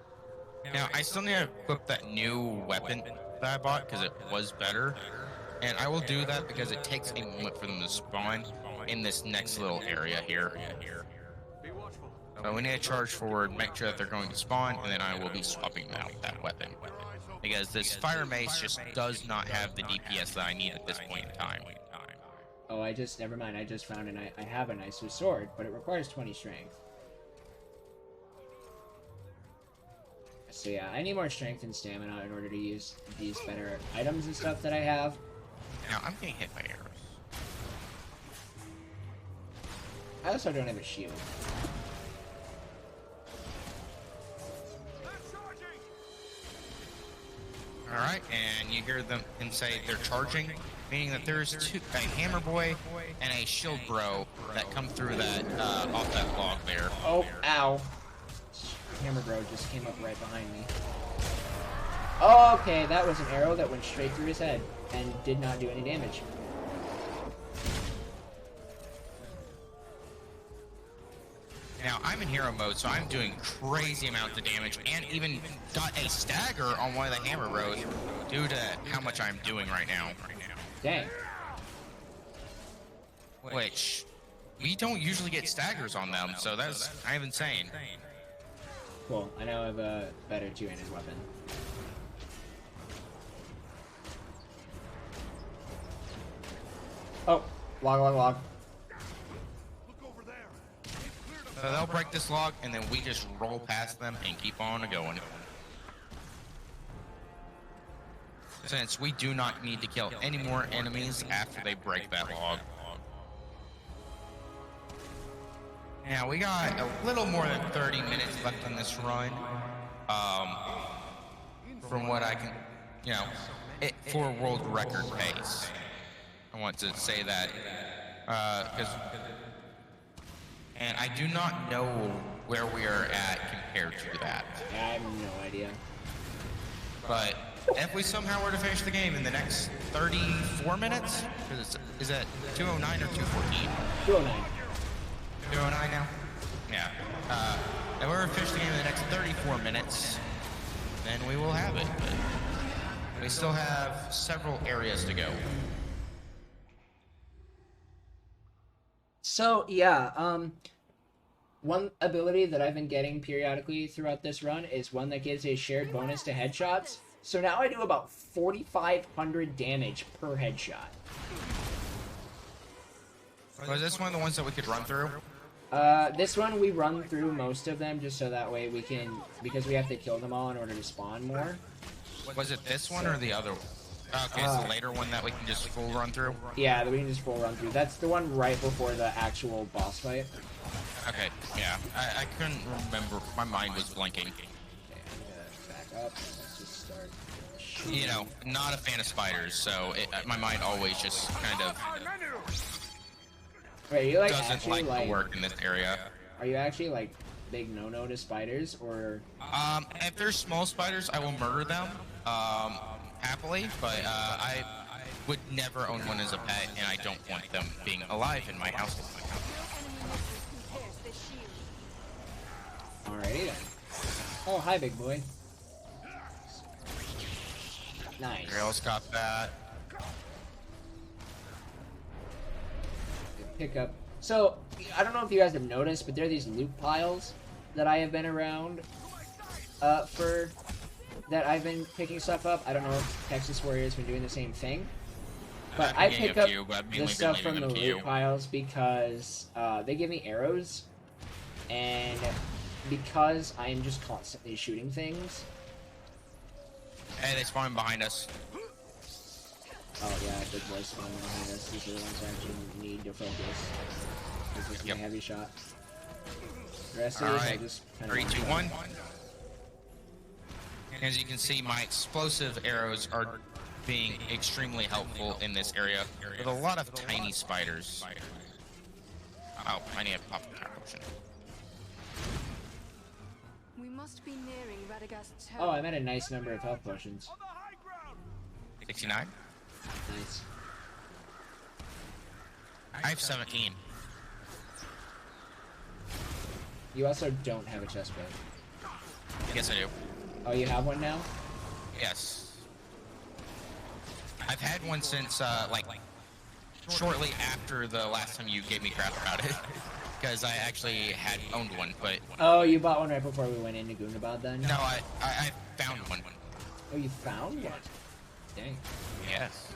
Now, I still need to equip that new weapon that I bought because it was better. And I will do that because it takes a moment for them to spawn in this next little area here. Be watchful. So we need to charge forward, make sure that they're going to spawn, and then I will be swapping out that weapon. Because this fire mace just does not have the DPS that I need at this point in time. Oh, never mind. I just found I have a nicer sword, but it requires 20 strength. So yeah, I need more strength and stamina in order to use these better items and stuff that I have. Now, I'm getting hit by arrows. I also don't have a shield. Alright, and you hear them and say they're charging, meaning that there's a hammer boy and a shield bro that come through that, off that log there. Oh, ow. Hammer bro just came up right behind me. Oh, okay, that was an arrow that went straight through his head and did not do any damage. Now, I'm in hero mode, so I'm doing crazy amounts of damage, and even got a stagger on one of the hammer bros due to how much I'm doing right now. Dang. Which, we don't usually get staggers on them, so that's kind of insane. Cool, I now have a better two-handed weapon. Oh, log. Look over there. So they'll break this log, and then we just roll past them and keep on going. Since we do not need to kill any more enemies after they break that log. Now, we got a little more than 30 minutes left on this run. From what I can, for world record pace. I want to say that, and I do not know where we are at compared to that. I have no idea. But if we somehow were to finish the game in the next 34 minutes, because is that 209 or 214? 209. 209 now? Yeah. If we were to finish the game in the next 34 minutes, then we will have it. But we still have several areas to go. So, yeah, one ability that I've been getting periodically throughout this run is one that gives a shared bonus to headshots. So now I do about 4,500 damage per headshot. Was this one of the ones that we could run through? This one we run through most of them just so that way we can, because we have to kill them all in order to spawn more. Was it this one or the other one? Okay, it's the later one that we can just full run through? Yeah, we can just full run through. That's the one right before the actual boss fight. Okay, yeah. I couldn't remember. My mind was blinking. Okay, I'm gonna back up. Let's just start shooting. Not a fan of spiders, so my mind always just kind of Wait, are you like doesn't actually like to work in this area. Are you actually like big no-no to spiders, or? If there's small spiders, I will murder them, happily, but I would never own one as a pet, and I don't want them being alive in my house. Alrighty then. Oh, hi, big boy. Nice. Rails got that. Pick up. So, I don't know if you guys have noticed, but there are these loot piles that I have been around that I've been picking stuff up. I don't know if TexasWarrior has been doing the same thing. But I pick up the stuff from the loot piles because they give me arrows, and because I'm just constantly shooting things. Hey, they spawned behind us. Oh yeah, big boy spawn behind us. These are the ones that actually need to focus. This is my heavy shot. The rest of these I just kind of 3, 2, 1. As you can see, my explosive arrows are being extremely helpful in this area with a lot of tiny spiders. Oh, I need to pop a potion. We must be nearing Radagast's Oh, I'm at a nice number of health potions. 69? Nice. I have 17. You also don't have a chest plate. Yes, I do. Oh, you have one now? Yes. I've had one since, like, shortly after the last time you gave me crap about it. Because I actually had owned one, but... Oh, you bought one right before we went into Gundabad then? No, I found one. Oh, you found one? Dang. Yes.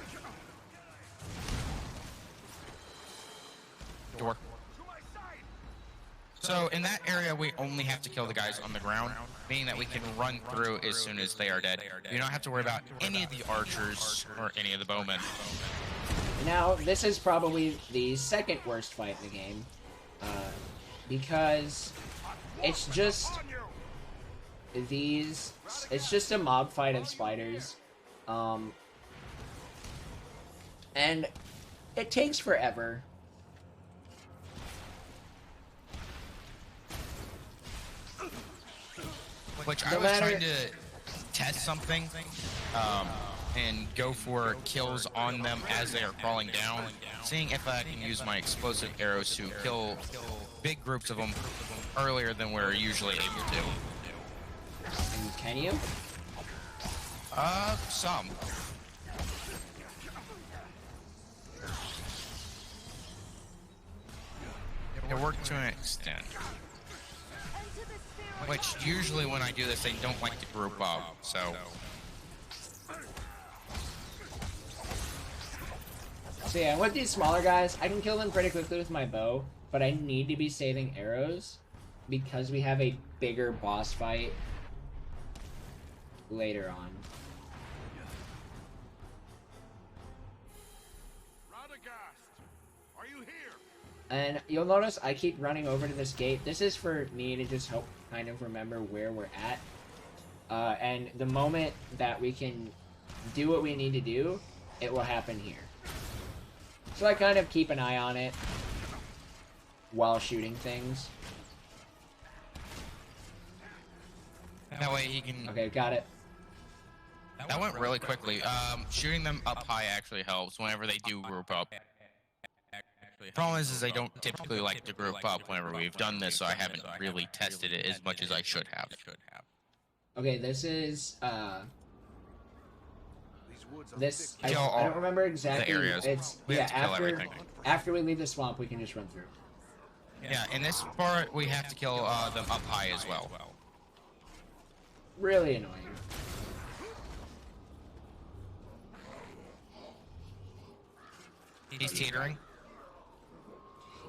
Door. So, in that area, we only have to kill the guys on the ground, meaning that we can run through as soon as they are dead. You don't have to worry about any of the archers or any of the bowmen. Now, this is probably the second worst fight in the game. Because it's just these... It's just a mob fight of spiders. And it takes forever. Which I was trying to test something, and go for kills on them as they are crawling down, seeing if I can use my explosive arrows to kill big groups of them earlier than we're usually able to. And can you? Some. It worked to an extent. Which, usually when I do this, they don't like to group up, so... So yeah, with these smaller guys, I can kill them pretty quickly with my bow, but I need to be saving arrows because we have a bigger boss fight later on. Radagast, are you here? And you'll notice I keep running over to this gate. This is for me to just help kind of remember where we're at. And the moment that we can do what we need to do, it will happen here. So I kind of keep an eye on it while shooting things. That way he can... Okay, got it. That went really quickly. Shooting them up high actually helps whenever they do group up. The problem is they don't typically like to group up whenever we've done this, so I haven't really tested it as much as I should have. Okay, this is, this, I Kill don't remember exactly. the areas. It's, We yeah, have to kill everything. after we leave the swamp, we can just run through. Yeah, in this part, we have to kill them up high as well. Really annoying. He's teetering.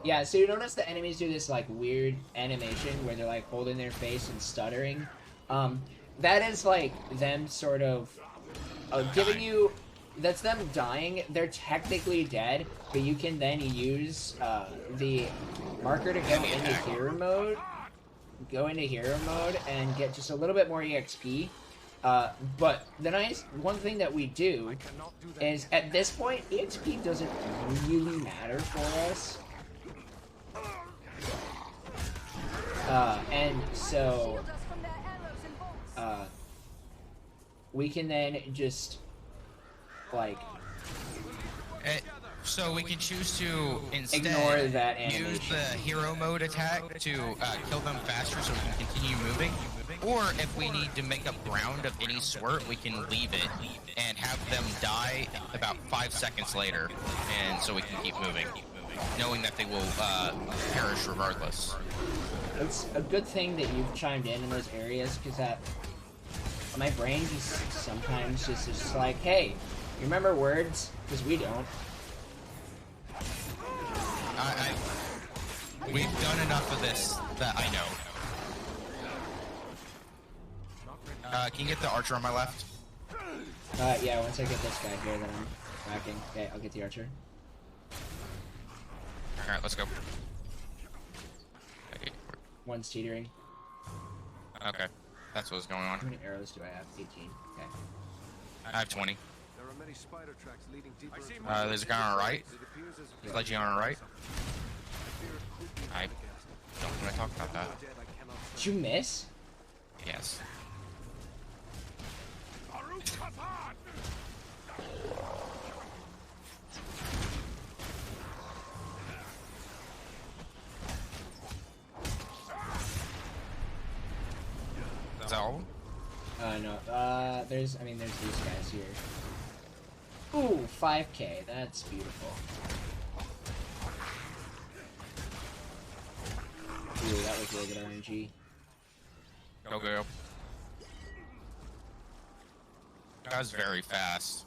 Yeah, so you notice the enemies do this, like, weird animation where they're, like, holding their face and stuttering. That is, like, them sort of giving you... That's them dying. They're technically dead, but you can then use the marker to go into hero mode. Go into hero mode and get just a little bit more EXP. But the one thing that we do is, at this point, EXP doesn't really matter for us. And so, we can then just, like... So we can choose to instead ignore that use animation. the hero mode attack to kill them faster so we can continue moving. Or if we need to make up ground of any sort, we can leave it and have them die about 5 seconds later, and so we can keep moving, knowing that they will perish regardless. It's a good thing that you've chimed in those areas, because that my brain just sometimes just is like, hey, you remember words? Because we don't. We've done enough of this that I know. Can you get the archer on my left? Yeah, once I get this guy here, then Tracking. Okay, I'll get the archer. Alright, let's go. Okay. One's teetering. Okay. That's what's going on. How many arrows do I have? 18. Okay. I have 20. There are many spider tracks leading deeper. There's a guy on our right. Sledgy on our right. I don't want to talk about that. Did you miss? Yes. Is that all? No. There's these guys here. Ooh, 5k. That's beautiful. Ooh, that was really good RNG. Go, go. That was very fast.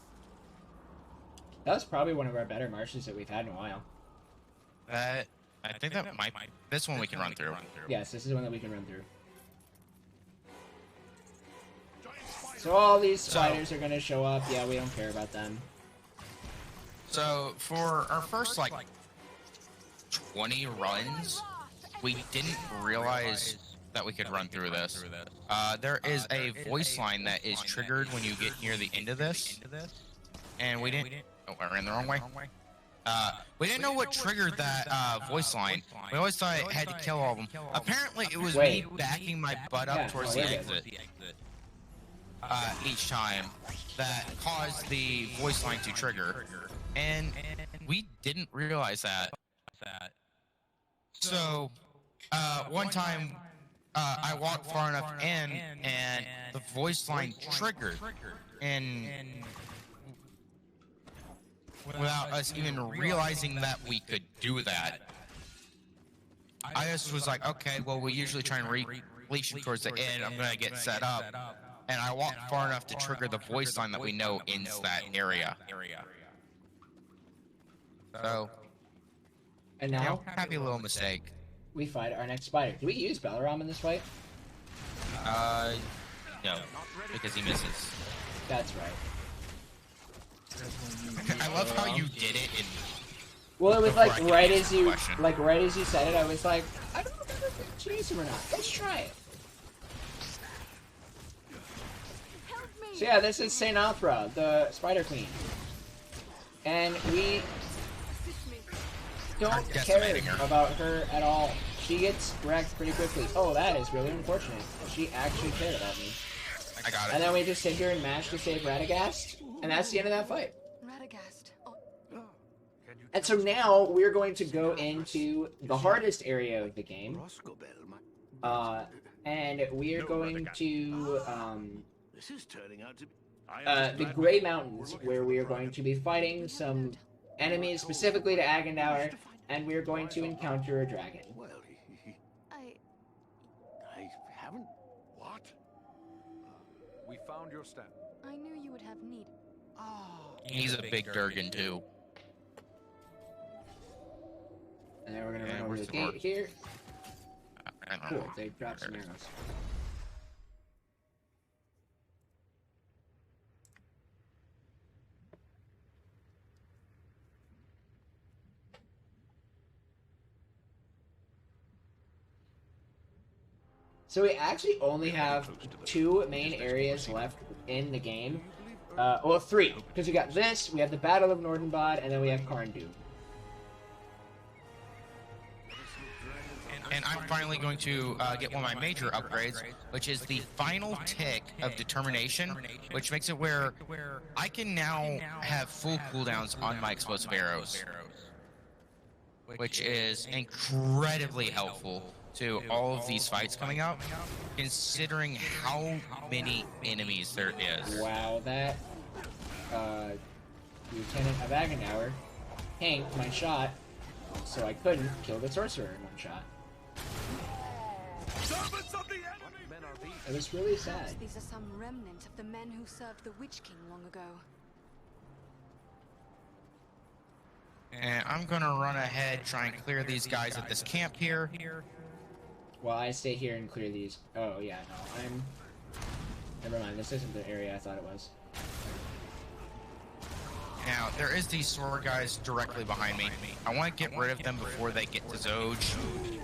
That was probably one of our better marches that we've had in a while. I think that might. This one we can run through. Yes, this is one that we can run through. So all these spiders are gonna show up. Yeah, we don't care about them. So for our first like 20 runs, we didn't realize that we could run through this. There is a voice line that is triggered when you get near the end of this, and we didn't. Oh, I ran the wrong way. We didn't know what triggered that voice line. We always thought it had to kill all of them. Apparently, it was me backing my butt up towards the exit each time that caused the voice line to trigger, and we didn't realize that. So, one time, I walked far enough in, and the voice line triggered, and without us even realizing that we could do that, I just was like, okay, well, we usually try and reach it towards the end. I'm gonna get set up, and I walked far enough to trigger the voice line that we know ends that area. So, And now, happy little mistake. we fight our next spider. Do we use Balaram in this fight? No, because he misses. That's right. I love how you did it in. Well, it was Before like I can right answer as the you question. right as you said it, I was like, I don't know if I should use him or not. Let's try it. So yeah, this is Saint Athra, the Spider Queen, and we don't care decimating her. about her at all. She gets wrecked pretty quickly. Oh, that is really unfortunate. She actually cared about me. I got And it. then we just sit here and mash to save Radagast, and that's the end of that fight. Radagast. Oh, And so now we're going to go into the hardest area of the game. And we are going to This is turning out to be. the Grey Mountains, where we are going to be fighting some enemies specifically to Agendour, and we are going to encounter a dragon. Well, I haven't. What? We found your stand. knew you would have need. He's a big Durgan too. And then we're going to Yeah, run over where's the the gate mark? here. I don't Cool, know. they dropped some arrows. So we actually only have 2 main areas left in the game. Well, 3, because we got this, we have the Battle of Nordenbad, and then we have Karndu. And I'm finally going to get one of my major upgrades, which is the final tick of determination, which makes it where I can now have full cooldowns on my explosive arrows, which is incredibly helpful to all of these fights coming up, considering how many enemies there is. Wow, that Lieutenant of Agendour tanked my shot, so I couldn't kill the sorcerer in one shot. Men are these? It was really sad. Perhaps these are some remnant of the men who served the Witch King long ago. And I'm gonna run ahead, try and clear these guys at this camp here. While I stay here and clear these. Oh, yeah, no, I'm... Never mind, this isn't the area I thought it was. Now, there is these sword guys directly behind me. I want to get rid of them before they get to Zoj,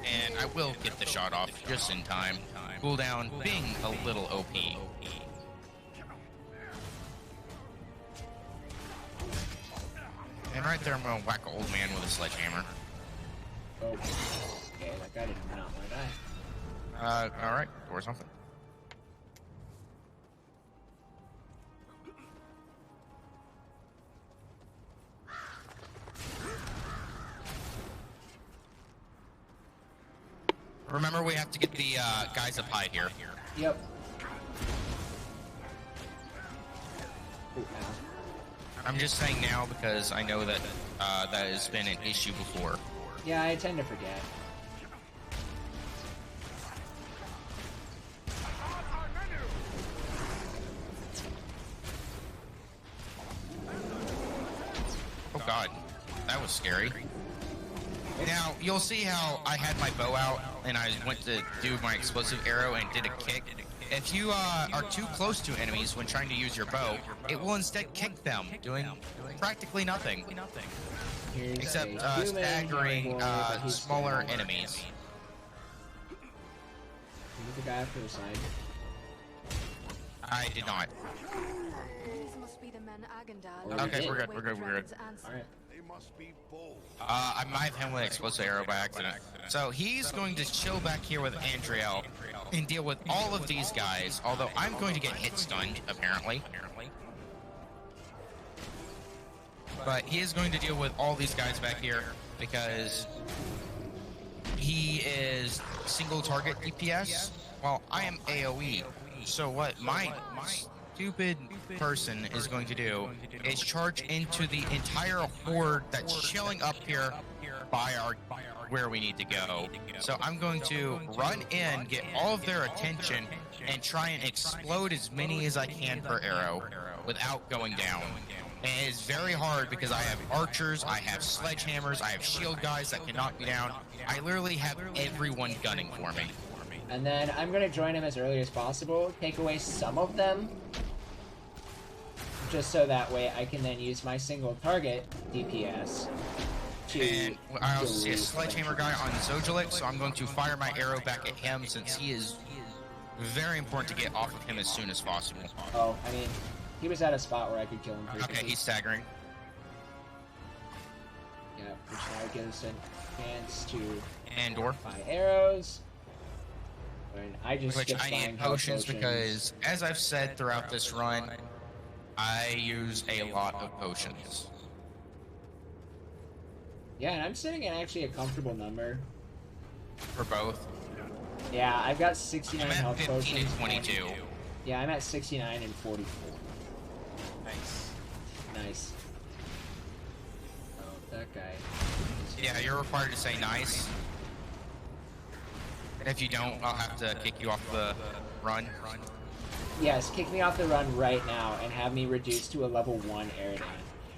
and I will get the shot off just in time. Cooldown being a little OP. And right there, I'm going to whack an old man with a sledgehammer. Oh, okay, that guy did not want to die. Alright, or something. Remember, we have to get the guys up high here. Yep. Ooh, ow. I'm just saying now because I know that that has been an issue before. Yeah, I tend to forget. Oh god, that was scary. Now, you'll see how I had my bow out and I went to do my explosive arrow and did a kick. If you are too close to enemies when trying to use your bow, it will instead kick them, doing practically nothing. Here's Except a human staggering going forward, but he's smaller dead. enemies. He's the guy for the side. I did not. These must be the men Agandal. Okay, we're good, we're good, we're good. Alright. They must be bold. I might have him with an explosive arrow by accident. So he's going to chill back here with Andriel and deal with all of these guys, although I'm going to get hit stunned, apparently. But he is going to deal with all these guys back here because he is single target DPS, while I am AoE. So what my stupid person is going to do is charge into the entire horde that's chilling up here by where we need to go. So I'm going to run in, get all of their attention, and try and explode as many as I can per arrow without going down. And it is very hard because I have archers, I have sledgehammers, I have shield guys that can knock me down. I literally have everyone gunning for me. And then I'm gonna join him as early as possible, take away some of them, just so that way I can then use my single target DPS to And I also see a delete sledgehammer guy on Zojalyx, so I'm going to fire my arrow back at him since he is very important to get off of him as soon as possible. Oh, I mean, he was at a spot where I could kill him pretty Okay, quickly. he's staggering. Yeah, which now gives us a chance to And door. fire arrows. And I just Which skipped I buying need health potions because, as I've said throughout this run, I use a lot of potions. Yeah, and I'm sitting at actually a comfortable number. For both. Yeah, I've got 69 I'm at health 15 potions. and 22. Yeah, I'm at 69 and 44. Nice. Nice. Oh, that guy. Yeah, you're required to say nice. If you don't, I'll have to kick you off the run. Yes, kick me off the run right now and have me reduced to a level 1 Aerodon.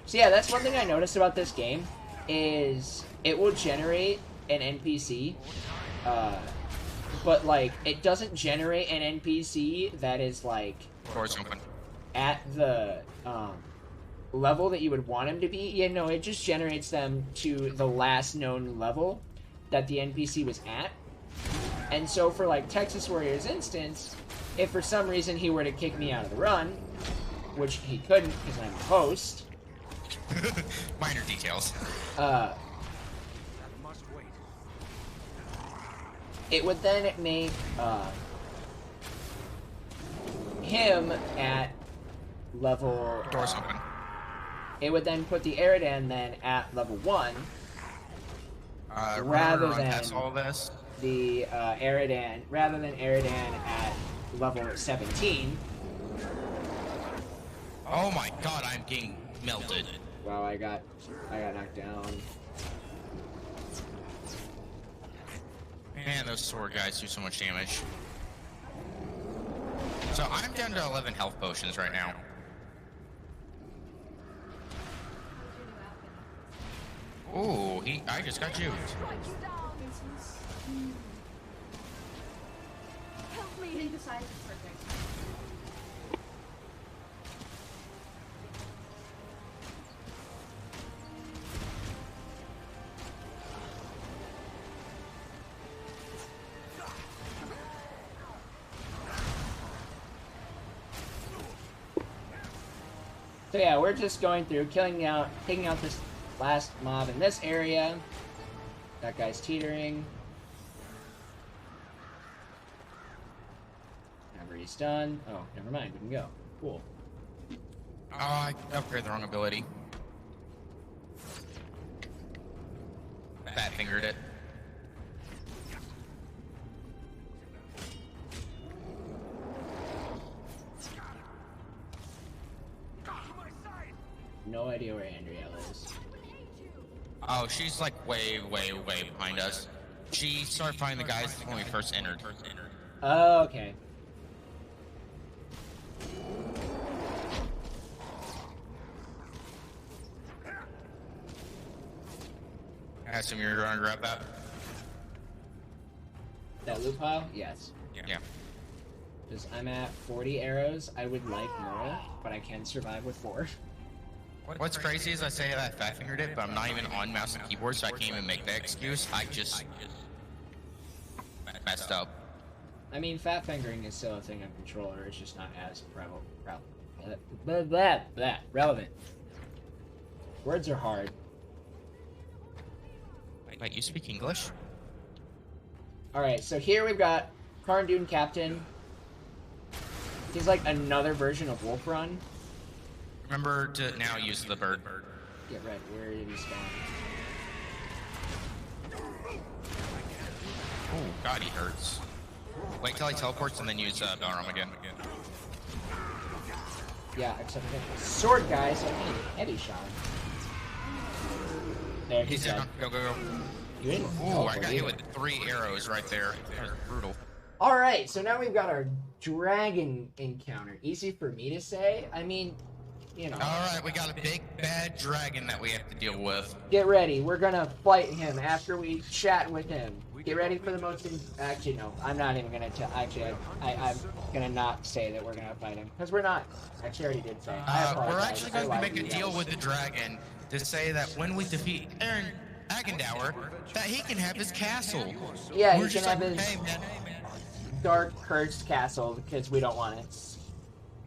So yeah, that's one thing I noticed about this game, is it will generate an NPC, but like, it doesn't generate an NPC that is like, Door's open. at the level that you would want him to be. Yeah, no, it just generates them to the last known level that the NPC was at. And so for like Texas Warrior's instance, if for some reason he were to kick me out of the run, which he couldn't because I'm a host, Minor details. Must wait. it would then make him at level... Door's open. It would then put the Aerodon then at level 1, Rather Rather run than- past all this. the Aerodon, rather than Aerodon at level 17. Oh my god, I'm getting melted. Wow, I got knocked down. Man, those sword guys do so much damage. So I'm down to 11 health potions right now. Ooh, I just got juked. Strike you down. Help me. Think the size is perfect. So yeah, we're just going through, taking out this last mob in this area. That guy's teetering. Whenever he's done. Oh, never mind, we can go. Cool. Oh, I upgraded the wrong ability. Fat fingered it. No idea where Andriel is. Oh, she's like way behind us. She started finding the guys when we first entered. Oh, okay. I assume you're going to grab that? That loot pile? Yes. Yeah. Because I'm at 40 arrows. I would like more, but I can survive with 4. What's crazy is I say that I fat fingered it, but I'm not even on mouse and keyboard, so I can't even make that excuse. I just messed up. I mean, fat fingering is still a thing on controller. It's just not as relevant. Words are hard. Wait, you speak English? Alright, so here we've got Karn Captain. He's like another version of Wolf Run. Remember to now use the bird. Yeah, right. Where did he spawn? Oh, God, he hurts. Wait till he teleports and then use Balram again. Yeah, except I think sword guy, so I need a heavy shot. There, he's dead. down. Go. You didn't Ooh, I got hit with 3 arrows right there. That was brutal. Alright, so now we've got our dragon encounter. Easy for me to say. I mean, you know. Alright, we got a big bad dragon that we have to deal with. Get ready. We're gonna fight him after we chat with him. Get ready for the most... Actually, no. I'm not even gonna tell... Actually, I'm gonna not say that we're gonna fight him. Because we're not. Actually, I already did say. We're actually going to make a deal with the dragon to say that when we defeat Aaron Agendower, that he can have his castle. Yeah, We're he can just have like, his hey, man. dark, cursed castle because we don't want it.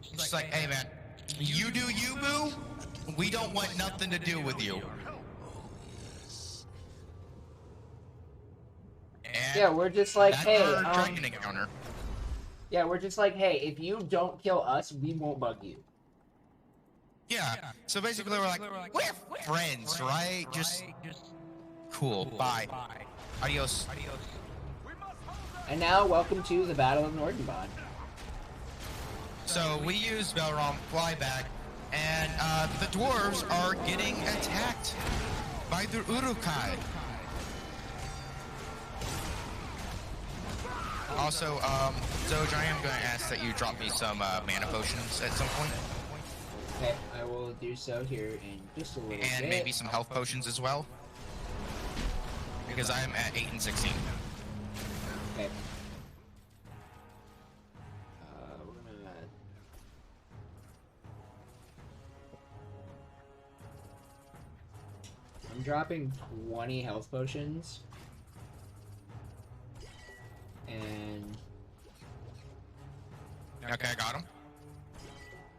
Just like, hey, man. You do you, boo. We don't want nothing to do with you. And Yeah, we're just like, that's hey, our dragon encounter. yeah, we're just like, hey, if you don't kill us, we won't bug you. Yeah. So basically, we're like, we're friends, right? Just cool. Bye. Adios. And now, welcome to the Battle of Nordenbod. So we use Belrom flyback, and the dwarves are getting attacked by the Urukai. Also, Zoj, I am going to ask that you drop me some mana potions at some point. Okay, I will do so here in just a little bit. And maybe some health potions as well. Because I am at 8 and 16. Okay. We're gonna... I'm dropping 20 health potions. And... Okay, I got him.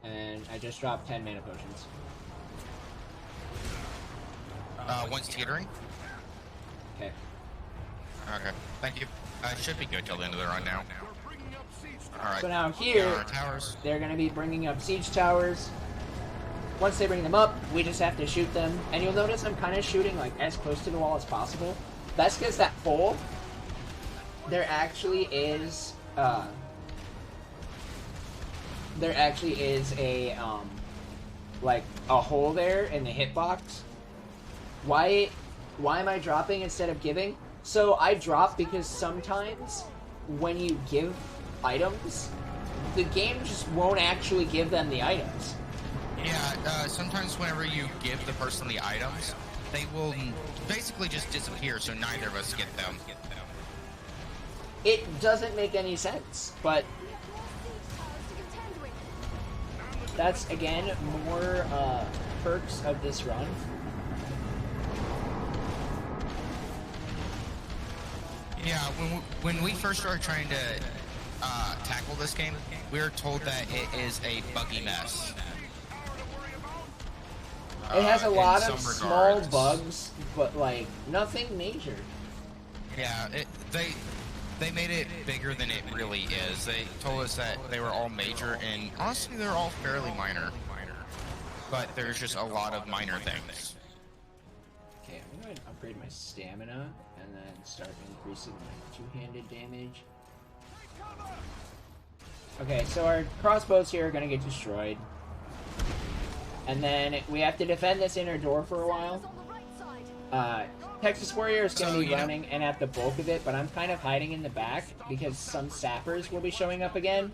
And I just dropped 10 mana potions. One's teetering. Okay. Okay, thank you. Should be good till the end of the run now. Alright. So now Down here, our towers. they're going to be bringing up siege towers. Once they bring them up, we just have to shoot them. And you'll notice I'm kind of shooting like as close to the wall as possible. That's because that hole, there actually is a like a hole there in the hitbox. Why am I dropping instead of giving? So I drop because sometimes when you give items, the game just won't actually give them the items. Yeah, sometimes whenever you give the person the items, they will basically just disappear, so neither of us get them. It doesn't make any sense, but that's, again, more perks of this run. Yeah, when we first started trying to tackle this game, we were told that it is a buggy mess. It has a in lot some of small regards. bugs, but like nothing major. Yeah, they made it bigger than it really is. They told us that they were all major, and honestly, they're all fairly minor. But there's just a lot of minor things. Okay, I'm gonna go ahead and upgrade my stamina and then start increasing my two-handed damage. Okay, so our crossbows here are gonna get destroyed. And then we have to defend this inner door for a while. TexasWarrior is going to be running and at the bulk of it, but I'm kind of hiding in the back because some sappers will be showing up again.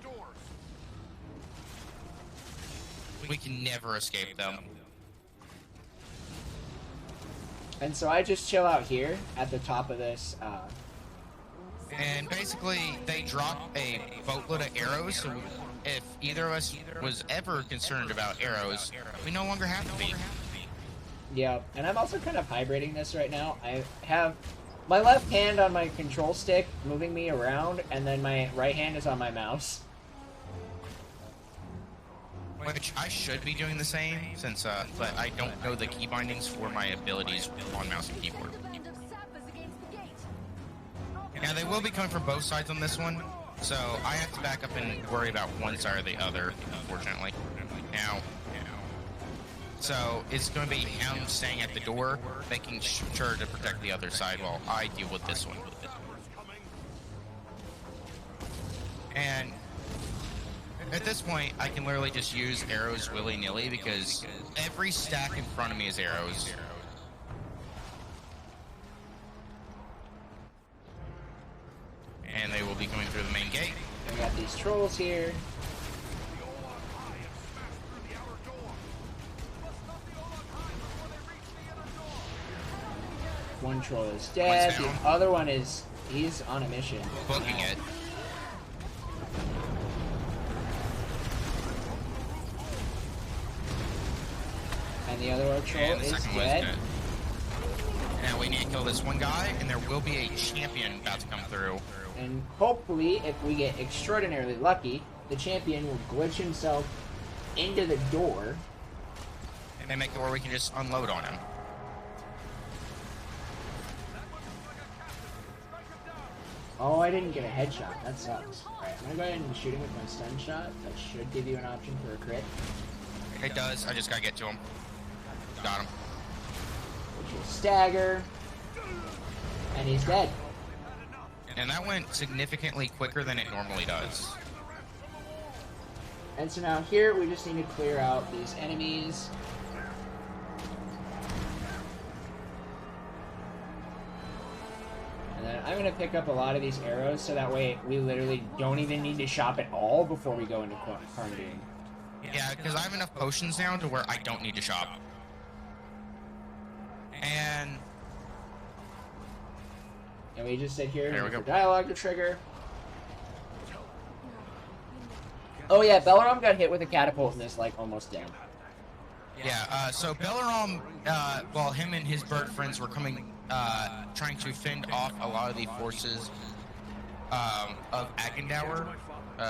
We can never escape them. And so I just chill out here at the top of this. And basically, they drop a boatload of arrows, so if either of us was ever concerned about arrows, we no longer have to be. Yeah, and I'm also kind of hydrating this right now. I have my left hand on my control stick moving me around, and then my right hand is on my mouse. Which I should be doing the same, since, but I don't know the key bindings for my abilities on mouse and keyboard. Now, they will be coming from both sides on this one, so I have to back up and worry about one side or the other, unfortunately. Now, so it's going to be him staying at the door, making sure to protect the other side while I deal with this one. And at this point, I can literally just use arrows willy-nilly because every stack in front of me is arrows. And they will be coming through the main gate. We got these trolls here. One troll is dead. The other one he's on a mission. Booking it. And the other troll is dead. Now we need to kill this one guy, and there will be a champion about to come through. And hopefully, if we get extraordinarily lucky, the champion will glitch himself into the door. And make it where we can just unload on him. Oh, I didn't get a headshot. That sucks. Alright, I'm gonna go ahead and shoot him with my stun shot. That should give you an option for a crit. It does. I just gotta get to him. Got him. Which will stagger. And he's dead. And that went significantly quicker than it normally does. And so now here, we just need to clear out these enemies. And then I'm going to pick up a lot of these arrows, so that way we literally don't even need to shop at all before we go into Karndoon. Yeah, because I have enough potions now to where I don't need to shop. And we just sit here There we and wait go. for dialogue to trigger. Oh yeah, Belaram got hit with a catapult and is like almost down. yeah, so Belaram, while him and his bird friends were coming, trying to fend off a lot of the forces of Agendour,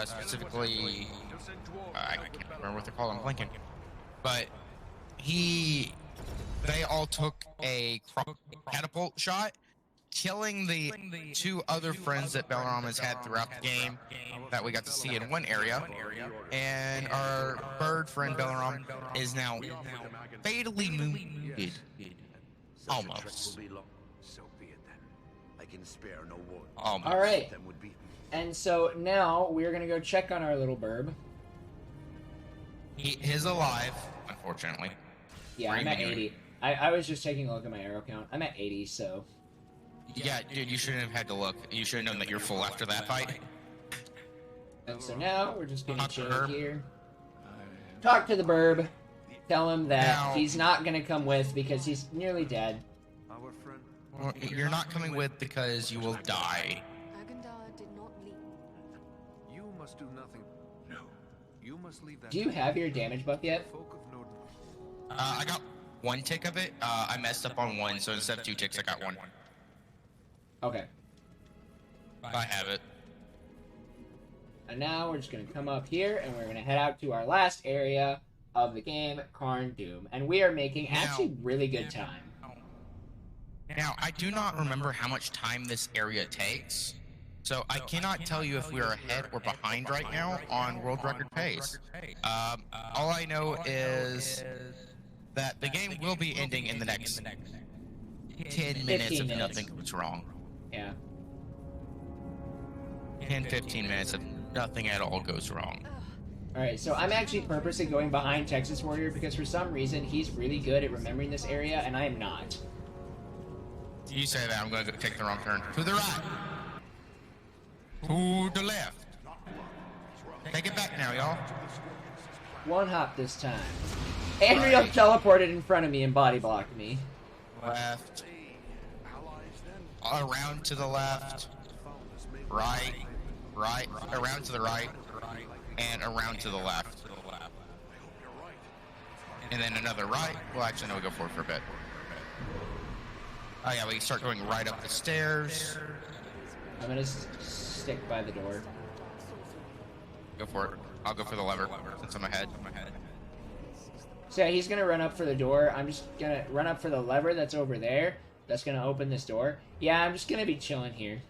specifically, I can't remember what they're called, I'm blanking. But they all took a catapult shot, killing the two other friends that Belaram has had throughout the game that we got to see in one area. And our bird friend Belaram is now fatally wounded. Almost. So be it then. I can spare no one. Almost. All right, Them would be and so now we're gonna go check on our little burb. He is alive, unfortunately. Yeah, I'm at 80. I was just taking a look at my arrow count. I'm at 80, so. Yeah, dude, you shouldn't have had to look. You should have known that you're full after that fight. And so now we're just gonna Talk to chill Burb. here. Talk to the burb. Tell him that Now- he's not gonna come with because he's nearly dead. our friend. Well, you're not coming with because you will die. Agandar did not leave. You must do nothing. No. You must leave that. Do you have your damage buff yet? folk of Norden. I got one tick of it. I messed up on one, so instead of 2 ticks, I got 1. Okay. I have it. And now we're just gonna come up here and we're gonna head out to our last area, of the game, Karn Doom, and we are making actually really good time. Now, I do not remember how much time this area takes, so I cannot tell you if we are ahead or behind right now on world record pace. All I know is that the game will be ending in the next 10 minutes if nothing goes wrong. Yeah. 10-15 minutes if nothing at all goes wrong. Alright, so I'm actually purposely going behind TexasWarrior because for some reason he's really good at remembering this area and I am not. You say that, I'm going to take the wrong turn. To the right. To the left. Take it back now, y'all. One hop this time. Andrea teleported in front of me and body blocked me. Left. Around to the left. Right. Right. Around to the right. And around to the left. And then another right. Well, actually, no, we go forward for a bit. Oh yeah, we can start going right up the stairs. I'm gonna stick by the door. Go for it. I'll go for the lever since I'm ahead. So yeah, he's gonna run up for the door. I'm just gonna run up for the lever that's over there. That's gonna open this door. Yeah, I'm just gonna be chilling here.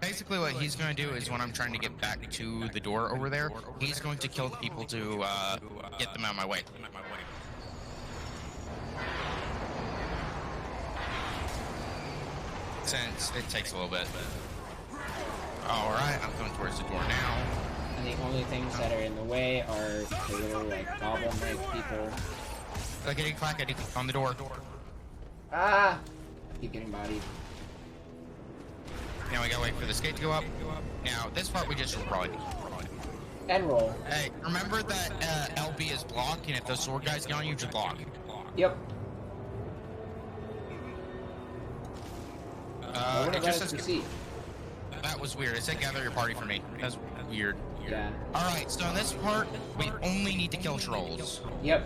Basically what he's going to do is when I'm trying to get back to the door over there, he's going to kill the people to get them out of my way. Since it takes a little bit. Alright, I'm going towards the door now. And the only things that are in the way are the little, like, goblin-like people. Clickety clackety on the door. Ah! Keep getting bodied. Now we gotta wait for the skate to go up. Now, this part we just run. And roll. Hey, remember that LB is block, and if those sword guys get on you, just block. Yep. It just says proceed. That was weird. It said gather your party for me. That's weird. Yeah. Alright, so in this part, we only need to kill trolls. Yep.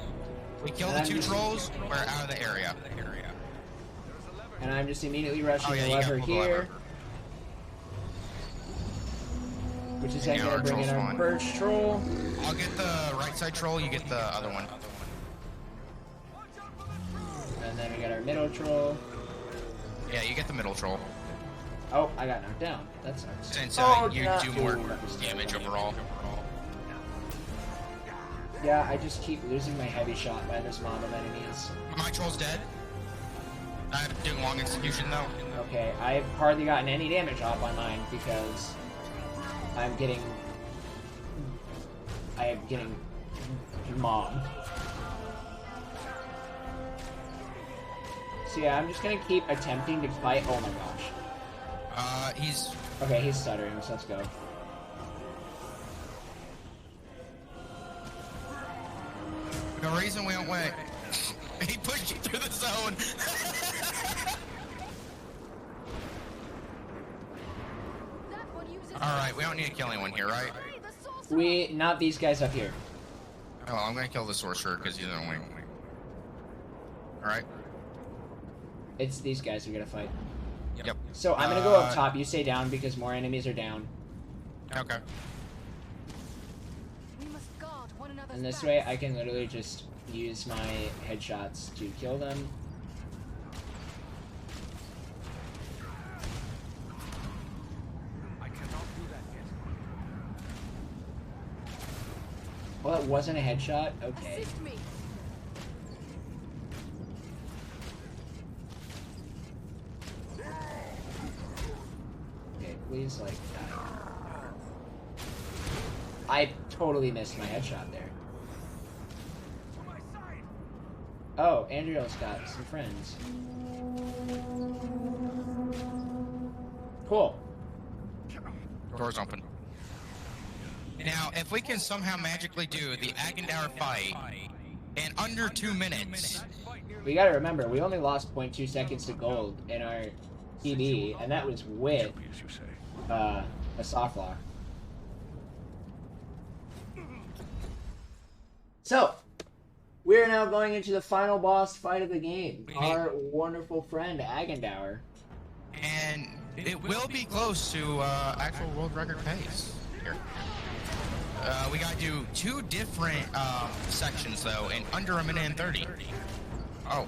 We kill the 2 trolls, we're out of the area. And I'm just immediately rushing the you lever gotta pull the here. lever. Which is then gonna bring in our first troll. I'll get the right side troll, you get the other one. And then we got our middle troll. Yeah, you get the middle troll. Oh, I got knocked down. That sucks. Since Oh, you do more damage overall. Yeah, I just keep losing my heavy shot by this mob of enemies. My troll's dead. I'm doing long execution though. Okay, I've hardly gotten any damage off on mine because I am getting mobbed. So yeah, I'm just gonna keep attempting to fight. Oh my gosh. He's... Okay, he's stuttering, so let's go. The reason we don't win... He pushed you through the zone! Alright, we don't need to kill anyone here, right? Not these guys up here. Oh, I'm gonna kill the sorcerer because he's in a wing. Alright. It's these guys we're gonna fight. Yep. So I'm gonna go up top, you stay down because more enemies are down. Okay. And this way I can literally just use my headshots to kill them. I cannot do that yet. Well, it wasn't a headshot? Okay. Okay, please, like, die. I totally missed my headshot there. Oh, Andrea's got some friends. Cool. Door's open. Now, if we can somehow magically do the Agendour fight in under 2 minutes... We gotta remember, we only lost 0.2 seconds to gold in our TV, and that was with a soft lock. So, we're now going into the final boss fight of the game. Our wonderful friend, Agendour. And it will be close to actual world record pace here. We gotta do 2 different sections though in under a minute and 30. Oh.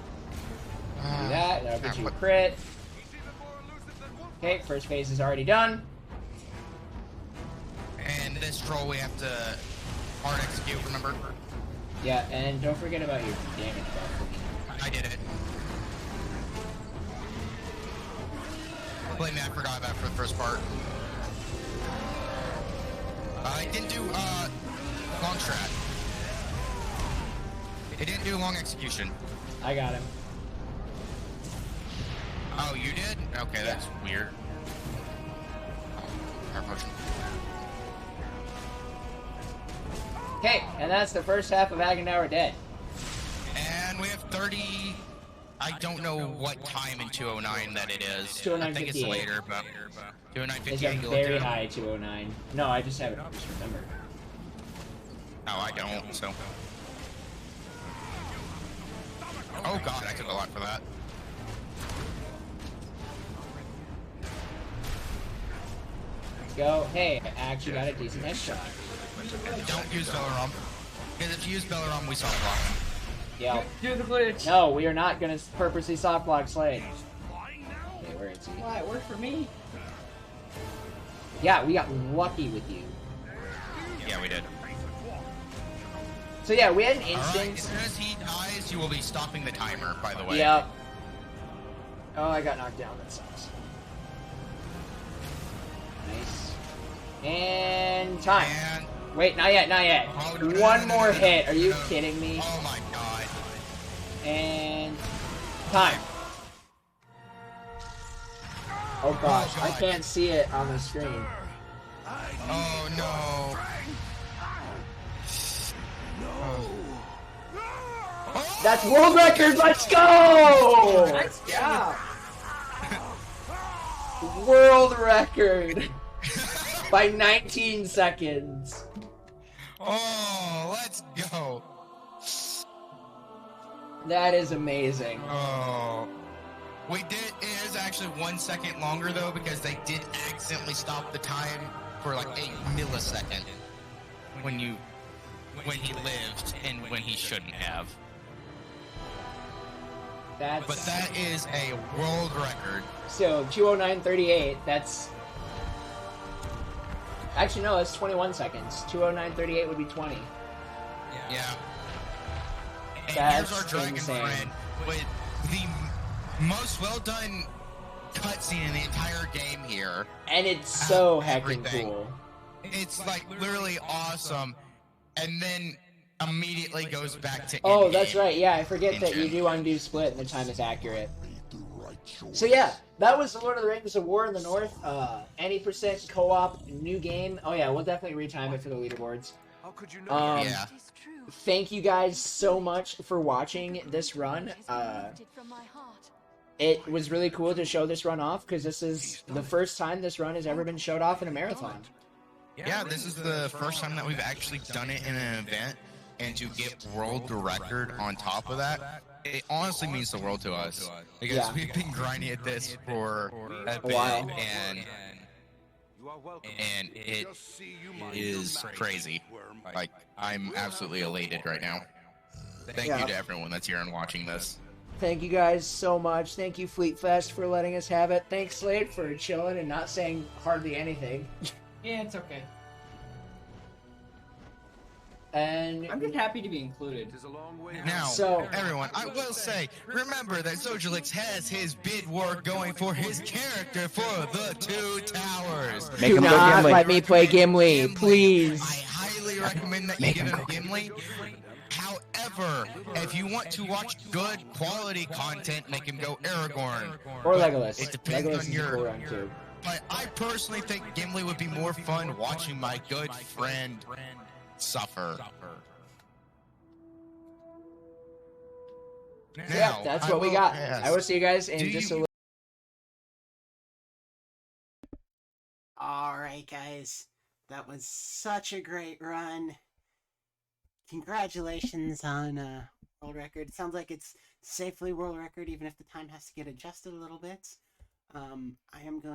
Do that. That'll get you a crit. Okay, first phase is already done. And this troll we have to hard execute, remember? Yeah, and don't forget about your damage buff. I did it. Blame me, I forgot about it for the first part. I didn't do long strat. It didn't do long execution. I got him. Oh, you did? Okay, that's weird. Power potion. Okay, and that's the first half of Agenauer dead. And we have 30. I don't know what time in 209 that it is. 209.58. I think it's later, but 209.58. It's a very high 209. No, I just haven't just remembered. Oh, I don't, so. Oh god, I took a lot for that. Go. Hey, I actually got a decent headshot. Don't use Belarum. Because if you use Belarum, we soft block him. Yep. Do the glitch. No, we are not gonna purposely soft block Slade. Okay, where is he? Why? It worked for me. Yeah, we got lucky with you. Yeah, we did. So yeah, we had an Alright, as instance. soon as he dies, you will be stopping the timer, by the way. Yep. Oh, I got knocked down. That sucks. Nice. And time. And Wait, not yet, not yet. Oh, One more hit. Are you kidding me? Oh my god. And time. Oh gosh, I God. can't see it on the screen. Oh no. That's world record. Let's go! Nice job. World record by 19 seconds. Oh, let's go. That is amazing. Oh. We did, it is actually 1 second longer though, because they did accidentally stop the time for like a millisecond when he lived and when he shouldn't have. That's But that is a world record. so 209.38. That's actually no, that's 21 seconds. 209.38 would be 20. Yeah. And That's here's our dragon insane. friend with the most well done cutscene in the entire game here. And it's so heckin' Everything. cool. It's like literally awesome, and then immediately goes back to Oh, in-game that's right. Yeah, I forget that you engine. do undo split and the time is accurate. So yeah, that was the Lord of the Rings: of War in the North. Any percent co-op new game. Oh yeah, we'll definitely retime it for the leaderboards. How could you know? Yeah. It is true. Thank you guys so much for watching this run. It is lifted from my heart. It was really cool to show this run off because this is the first time this run has ever been showed off in a marathon. Yeah, this is the first time that we've actually done it in an event, and to get world record on top of that, it honestly means the world to us. Because Yeah. we've been grinding at this for a bit, while. You are welcome. and it Just see you mind is your manners, crazy. worm. Like, I'm absolutely elated right now. Thank Yeah. you to everyone that's here and watching this. Thank you guys so much. Thank you, Fleet Fest, for letting us have it. Thanks, Slade, for chilling and not saying hardly anything. Yeah, it's okay. And I'm just happy to be included. It is a long way. Now, So- everyone, I will say, remember that Zojalyx has his bid war going for his character for the Two Towers. do not let me play Gimli, please. I highly recommend that you give him Gimli. However, if you want to watch good quality content, make him go Aragorn. Or Legolas. It depends Legolas on is a your- cool run too. But I personally think Gimli would be more fun watching my good friend suffer. Yeah, that's what we got. I will see you guys in Do just a you- little. Alright, guys. That was such a great run. Congratulations on world record. It sounds like it's safely world record, even if the time has to get adjusted a little bit. I am going